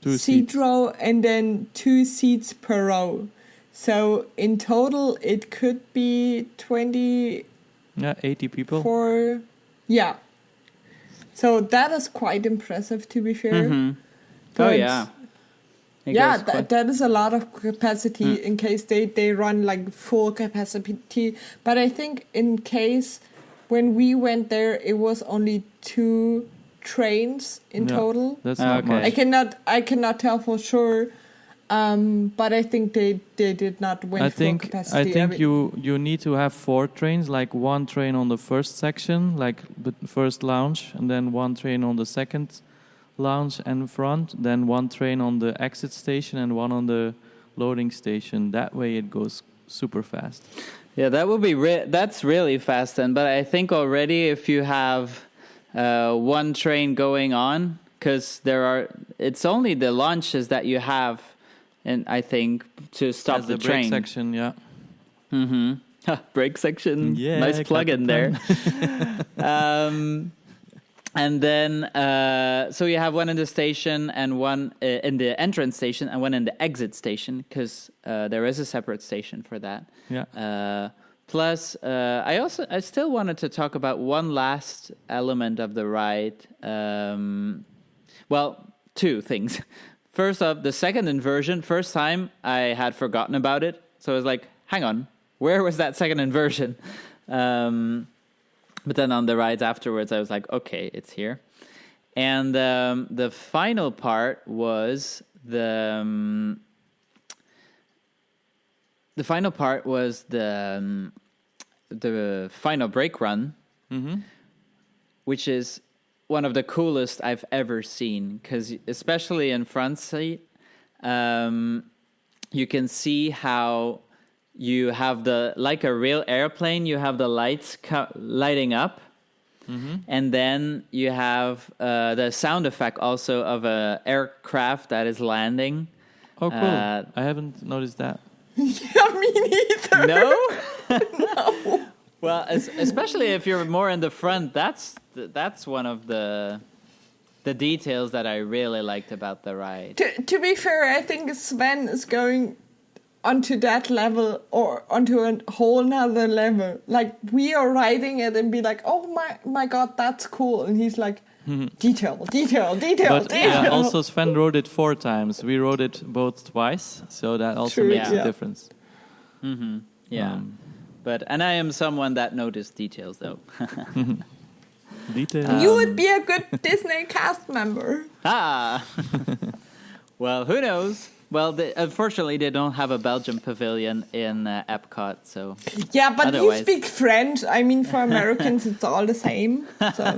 2
seat
seats.
row and then 2 seats per row. So in total, it could be 24.
Yeah, 80 people.
Yeah. So that is quite impressive, to be fair.
Oh
But
yeah. It
yeah,
goes quite-
that is a lot of capacity in case they run like full capacity. But I think in case when we went there, it was only 2 trains in
Yeah,
total.
That's not
Okay.
much.
I cannot tell for sure. But I think they did not win full capacity.
I think you need to have 4 trains, like 1 train on the first section, like the first lounge, and then 1 train on the second lounge and front, then 1 train on the exit station and 1 on the loading station. That way it goes super fast.
Yeah, that would be that's really fast then. But I think already if you have 1 train going on, because it's only the launches that you have, and I think to stop
As
the
brake
train
section, yeah.
brake section.
Yeah,
Nice plug in there.
clap
And then, so you have 1 in the station and 1 in the entrance station and 1 in the exit station, because there is a separate station for that.
Yeah.
Plus, I still wanted to talk about one last element of the ride. Well, 2 things. First off, the second inversion. First time I had forgotten about it, so I was like, "Hang on, where was that second inversion?" But then on the rides afterwards, I was like, "Okay, it's here." And the final part was the final brake run, which is one of the coolest I've ever seen, because especially in front seat, you can see how you have like a real airplane, you have the lights lighting up, and then you have the sound effect also of an aircraft that is landing.
Oh, cool. I haven't noticed that.
Yeah, me neither.
No?
No.
Well, especially if you're more in the front, that's one of the details that I really liked about the ride.
To be fair, I think Sven is going onto that level or onto a whole nother level. Like, we are riding it and be like, oh my god, that's cool. And he's like, detail.
But yeah, also Sven rode it 4 times. We rode it both twice, so that also
True,
makes
yeah.
a difference.
Yeah. And I am someone that noticed details, though.
Detail.
You would be a good Disney cast member.
Well, who knows? Well, unfortunately, they don't have a Belgian pavilion in Epcot, so...
Yeah, but
Otherwise.
you speak French. I mean, for Americans, it's all the same. So.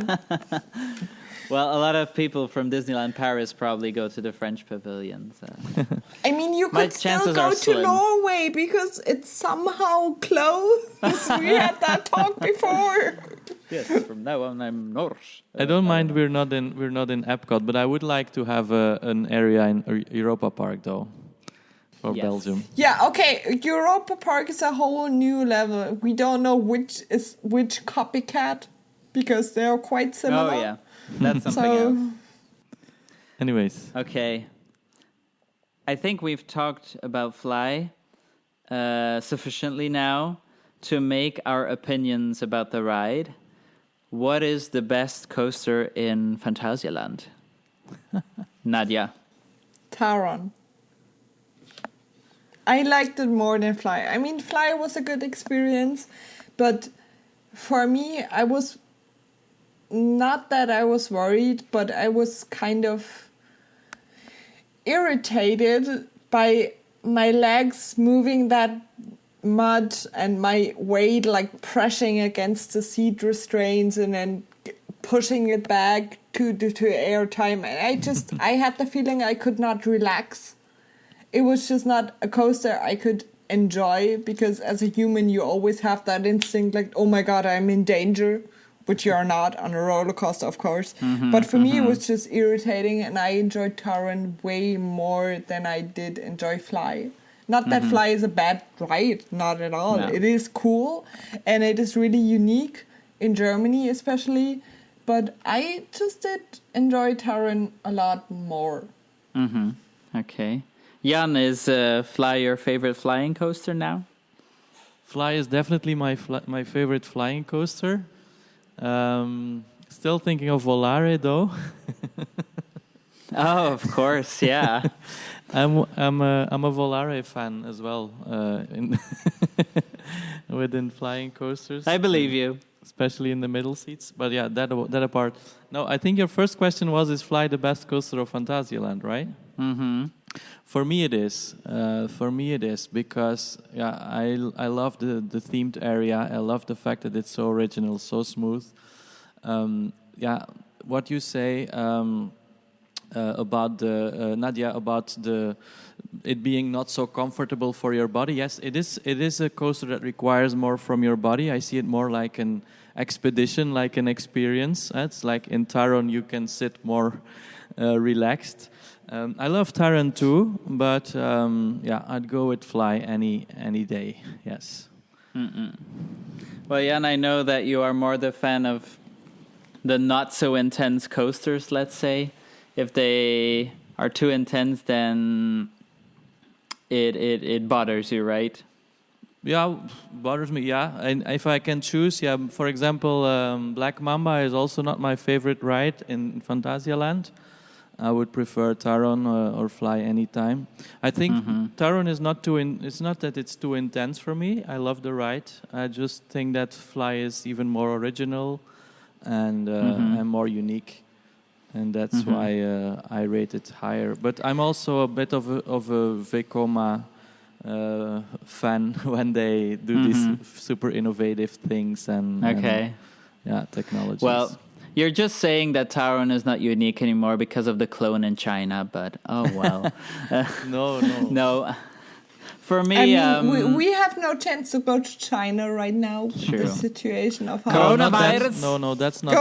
Well, a lot of people from Disneyland Paris probably go to the French pavilion, so...
I mean, you
My
could still
chances
go
are
to
slim.
Norway because it's somehow close. We had that talk before.
Yes, from now on, I'm Norse.
I don't mind we're not in Epcot, but I would like to have an area in Europa Park though, for
Yes.
Belgium.
Yeah, okay. Europa Park is a whole new level. We don't know which is which copycat because they are quite similar.
Oh, yeah. That's something
So,
else.
Anyways,
Okay. I think we've talked about F.L.Y. Sufficiently now to make our opinions about the ride. What is the best coaster in Phantasialand? Nadja.
Taron. I liked it more than F.L.Y. I mean, F.L.Y. was a good experience, but for me, I was not that I was worried, but I was kind of irritated by my legs moving that mud and my weight like pressing against the seat restraints and then pushing it back to airtime. And I had the feeling I could not relax. It was just not a coaster I could enjoy, because as a human you always have that instinct like, oh my god, I'm in danger, which you are not on a roller coaster, of course. But for me it was just irritating, and I enjoyed Taron way more than I did enjoy F.L.Y. Not that F.L.Y. is a bad ride, not at all.
No.
It is cool and it is really unique, in Germany especially. But I just did enjoy Taron a lot more.
Mm-hmm. Okay. Jan, is F.L.Y your favorite flying coaster now?
F.L.Y is definitely my favorite flying coaster. Still thinking of Volare though.
Oh, of course, yeah.
I'm a Volare fan as well. Within flying coasters,
I believe you.
especially in the middle seats. But yeah, that apart. No, I think your first question was: is F.L.Y the best coaster of Phantasialand, right?
Mm-hmm.
For me, it is. Because I love the themed area. I love the fact that it's so original, so smooth. What you say about the Nadja about it being not so comfortable for your body. Yes, it is. It is a coaster that requires more from your body. I see it more like an expedition, like an experience. It's like in Taron you can sit more relaxed. I love Taron too, but I'd go with F.L.Y any day. Yes.
Mm-mm. Well, Jan, I know that you are more the fan of the not so intense coasters. Let's say, if they are too intense, then it bothers you, right?
Yeah, bothers me. Yeah, and if I can choose, for example, Black Mamba is also not my favorite ride in Phantasialand. I would prefer Taron or F.L.Y anytime. I think Taron is not it's not that it's too intense for me. I love the ride. I just think that F.L.Y is even more original and more unique, and that's why I rate it higher. But I'm also a bit of a Vekoma fan when they do these super innovative things and technologies.
Well, you're just saying that Taron is not unique anymore because of the clone in China, but oh well. No. For me,
I mean, we have no chance to go to China right now.
True.
The situation of how
Coronavirus.
That's not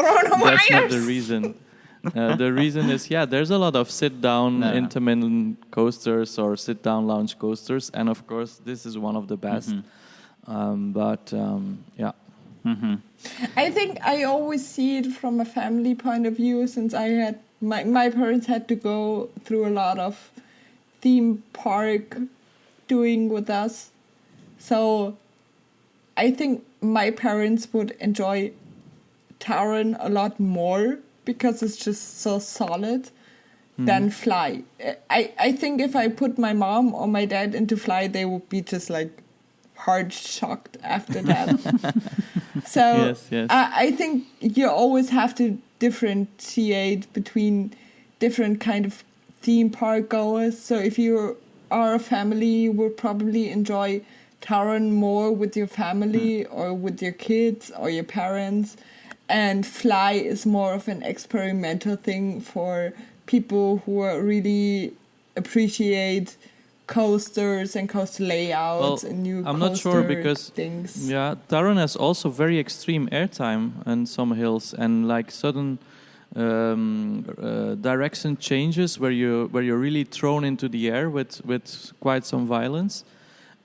the reason. The reason is, there's a lot of sit-down intermittent coasters or sit-down lounge coasters, and of course, this is one of the best.
I think I always see it from a family point of view, since I had my parents had to go through a lot of theme park doing with us. So I think my parents would enjoy Taron a lot more because it's just so solid than F.L.Y. I think if I put my mom or my dad into F.L.Y, they would be just like hard shocked after that. So
yes.
I think you always have to differentiate between different kind of theme park goers. So if you are a family, you will probably enjoy Taron more with your family or with your kids or your parents. And F.L.Y is more of an experimental thing for people who really appreciate coasters and coaster layouts and new
I'm
coaster
not sure because
things.
Taron has also very extreme airtime on some hills and like sudden direction changes where you're really thrown into the air with quite some violence,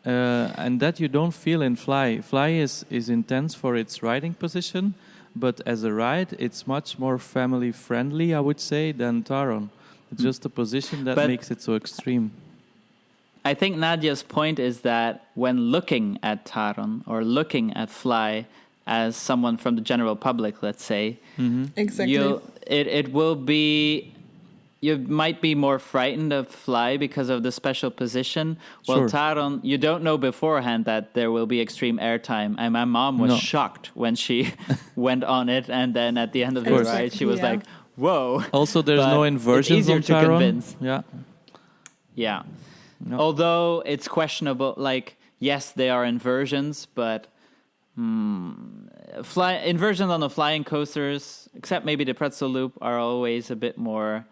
and that you don't feel in F.L.Y. F.L.Y is intense for its riding position, but as a ride it's much more family friendly, I would say, than Taron. It's just the position that makes it so extreme.
I think Nadja's point is that when looking at Taron or looking at F.L.Y as someone from the general public, let's say,
Exactly.
It will be, you might be more frightened of F.L.Y because of the special position. Well, Taron, you don't know beforehand that there will be extreme airtime. And my mom was shocked when she went on it, and then at the end of the ride, she was like, "Whoa!"
Also, there's no inversions on Taron.
Convince. Yeah.
No.
Although it's questionable, like, yes, they are inversions, but inversions on the flying coasters, except maybe the pretzel loop, are always a bit more...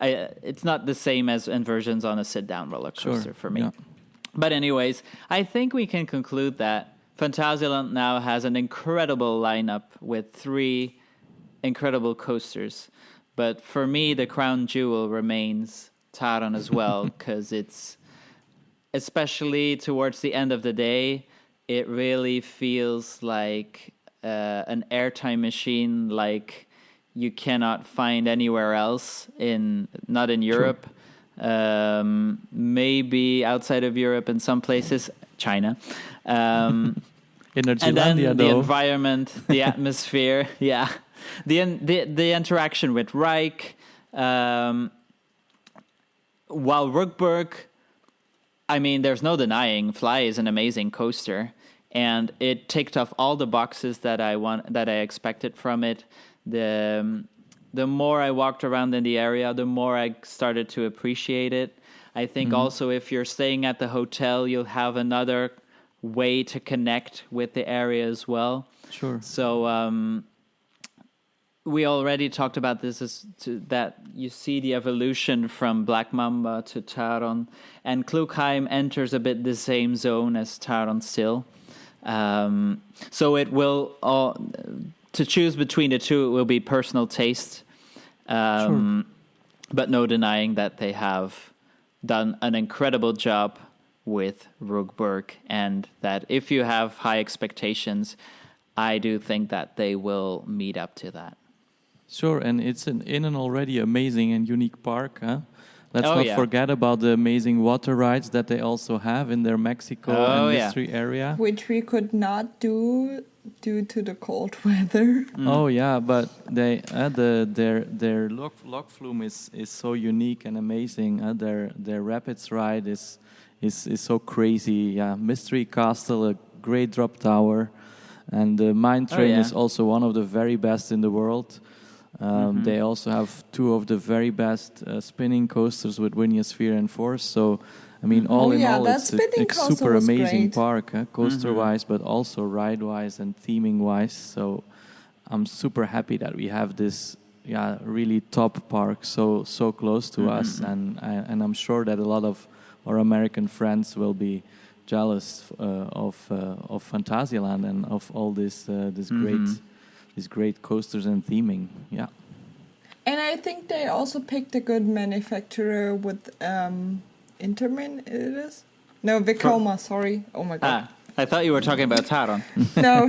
it's not the same as inversions on a sit-down roller coaster for me. Yeah. But anyways, I think we can conclude that Phantasialand now has an incredible lineup with 3 incredible coasters. But for me, the crown jewel remains Taron as well, because it's, especially towards the end of the day, it really feels like an airtime machine like you cannot find anywhere else not in Europe. Maybe outside of Europe in some places, China. And then the environment, the atmosphere, the interaction with Reich. While Rookburgh, I mean, there's no denying F.L.Y is an amazing coaster, and it ticked off all the boxes that I expected from it. The more I walked around in the area, the more I started to appreciate it. I think also if you're staying at the hotel, you'll have another way to connect with the area as well.
Sure.
So we already talked about this, that you see the evolution from Black Mamba to Taron, and Klugheim enters a bit the same zone as Taron still. So it will to choose between the two, it will be personal taste.
Sure.
But no denying that they have done an incredible job with Rookburgh, and that if you have high expectations, I do think that they will meet up to that.
Sure, and it's in an already amazing and unique park. Huh? Let's not forget about the amazing water rides that they also have in their Mexico and mystery area.
Which we could not do due to the cold weather.
Oh yeah, but they their log flume is so unique and amazing. Their rapids ride is so crazy. Yeah, Mystery Castle, a great drop tower, and the Mine Train is also one of the very best in the world. They also have two of the very best spinning coasters with Winiosphere and Force. So, I mean, all in all, it's a super amazing park, coaster-wise, but also ride-wise and theming-wise. So, I'm super happy that we have this, really top park so close to us, and I'm sure that a lot of our American friends will be jealous of Phantasialand and of all this great coasters and theming. Yeah.
And I think they also picked a good manufacturer with Intermin, it is? No, Vekoma, sorry. Oh my god.
I thought you were talking about Taron.
No,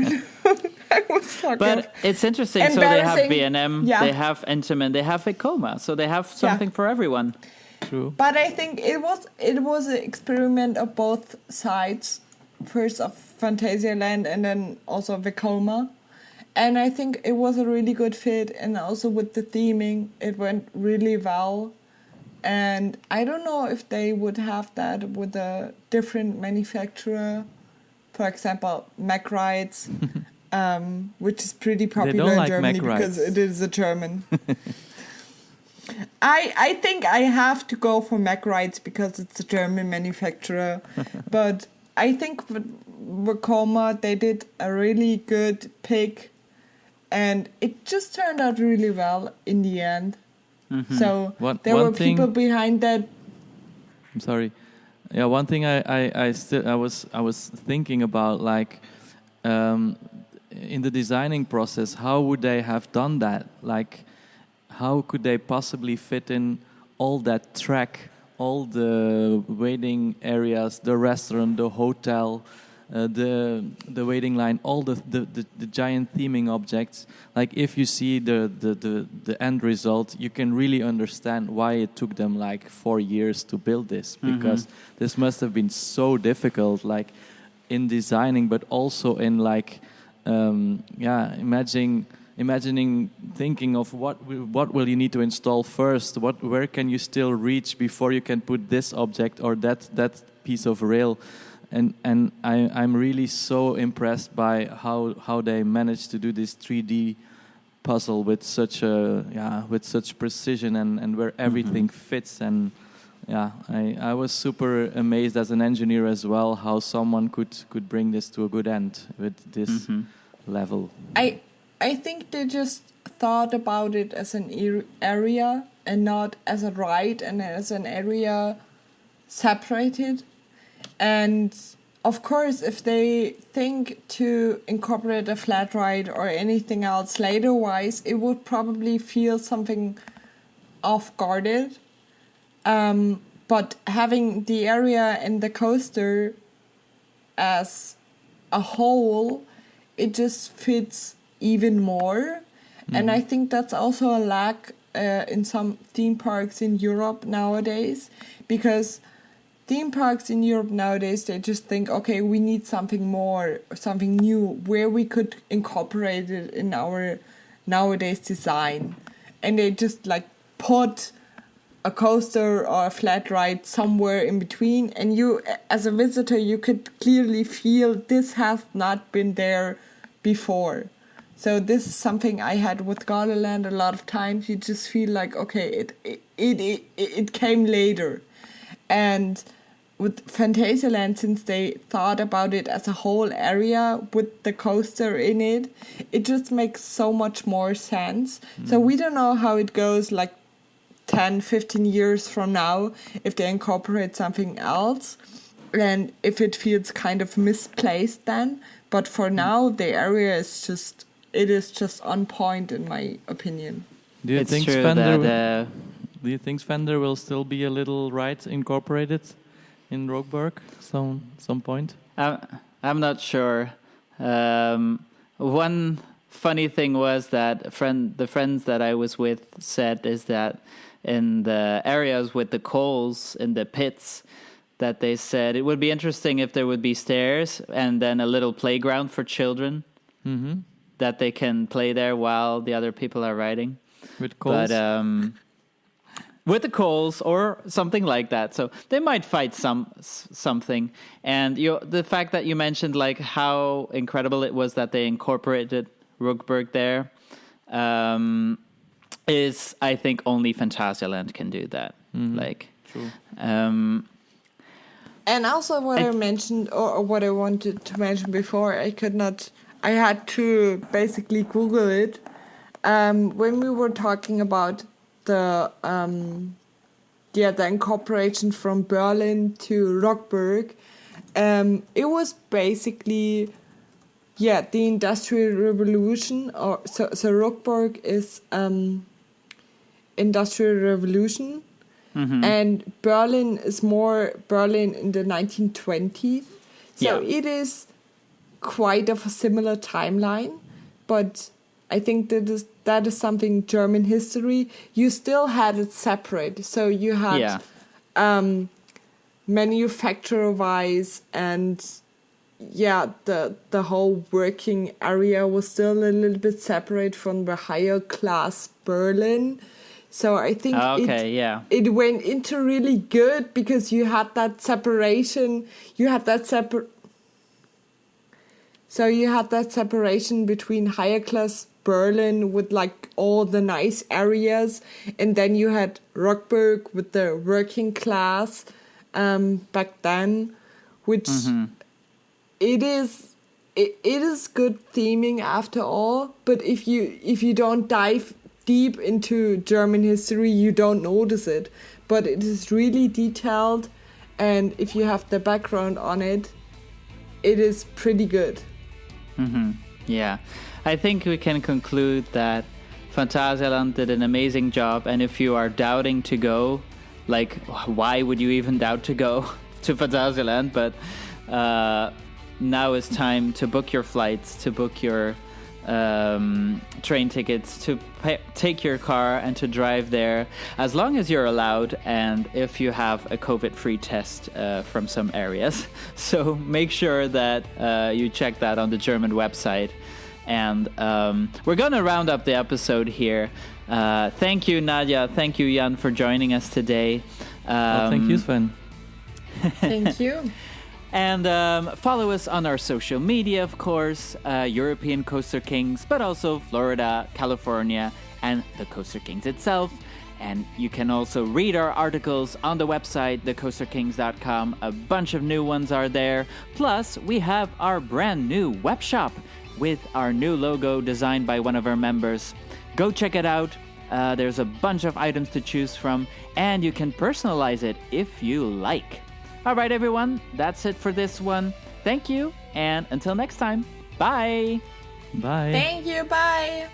I was talking.
But it's interesting. So they have B&M, they have Intermin, they have Vekoma. So they have something for everyone.
True.
But I think it was an experiment of both sides. First of Phantasialand and then also Vekoma. And I think it was a really good fit, and also with the theming, it went really well. And I don't know if they would have that with a different manufacturer, for example, Mack Rides, which is pretty popular in Germany because it is a German. I think I have to go for Mack Rides because it's a German manufacturer, but I think with Vekoma they did a really good pick. And it just turned out really well in the end. So there were people behind that.
I'm sorry. Yeah, one thing I was thinking about, like, in the designing process, how would they have done that? Like, how could they possibly fit in all that track, all the waiting areas, the restaurant, the hotel, the waiting line, all the giant theming objects. Like, if you see the end result, you can really understand why it took them like 4 years to build this, because this must have been so difficult, like in designing, but also in like imagining thinking of what will you need to install first, where can you still reach before you can put this object or that piece of rail. And I'm really so impressed by how they managed to do this 3D puzzle with such precision and where everything fits. And I was super amazed as an engineer as well how someone could bring this to a good end with this level.
I think they just thought about it as an area and not as a ride and as an area separated. And of course, if they think to incorporate a flat ride or anything else later-wise, it would probably feel something off-guarded. But having the area and the coaster as a whole, it just fits even more. And I think that's also a lack in some theme parks in Europe nowadays, because theme parks in Europe nowadays, they just think, okay, we need something more, something new, where we could incorporate it in our nowadays design. And they just like put a coaster or a flat ride somewhere in between, and you, as a visitor, you could clearly feel this has not been there before. So this is something I had with Gardaland a lot of times. You just feel like, okay, it came later. And with Phantasialand, since they thought about it as a whole area with the coaster in it, it just makes so much more sense. So we don't know how it goes like 10, 15 years from now, if they incorporate something else and if it feels kind of misplaced then. But for now, the area is just... It is just on point, in my opinion.
Do you
It's
think
true
Fender? Do you think Fender will still be a little ride incorporated in Rookburgh some point?
I'm not sure. One funny thing was that the friends that I was with said is that in the areas with the coals in the pits, that they said it would be interesting if there would be stairs and then a little playground for children.
Mm-hmm.
That they can play there while the other people are riding.
With coals?
But with the coals or something like that. So they might fight something. And the fact that you mentioned like how incredible it was that they incorporated Rookburgh there is, I think, only Phantasialand can do that.
Mm-hmm.
Like,
true.
And also what I mentioned, or what I wanted to mention before, I had to basically Google it. When we were talking about the incorporation from Berlin to Rookburgh, it was basically, the Industrial Revolution, so Rookburgh is Industrial Revolution, and Berlin is more Berlin in the 1920s. So it is quite of a similar timeline, but I think that is something German history. You still had it separate, so you had manufacturer-wise, and the whole working area was still a little bit separate from the higher class Berlin. So I think it went into really good because you had that separation. So you had that separation between higher class Berlin with like all the nice areas, and then you had Rookburgh with the working class back then, which it is good theming after all. But if you don't dive deep into German history, you don't notice it. But it is really detailed, and if you have the background on it, it is pretty good.
Yeah, I think we can conclude that Phantasialand did an amazing job, and if you are doubting to go, like, why would you even doubt to go to Phantasialand? But now is time to book your flights, to book your train tickets, to take your car and to drive there, as long as you're allowed and if you have a COVID-free test from some areas. So make sure that you check that on the German website. And we're going to round up the episode here. Thank you, Nadja. Thank you, Jan, for joining us today.
Thank you, Sven.
Thank you.
And follow us on our social media, of course, European Coaster Kings, but also Florida, California, and the Coaster Kings itself. And you can also read our articles on the website, thecoasterkings.com. A bunch of new ones are there. Plus, we have our brand new web shop with our new logo designed by one of our members. Go check it out. There's a bunch of items to choose from, and you can personalize it if you like. All right, everyone, that's it for this one. Thank you, and until next time, bye.
Bye.
Thank you, bye.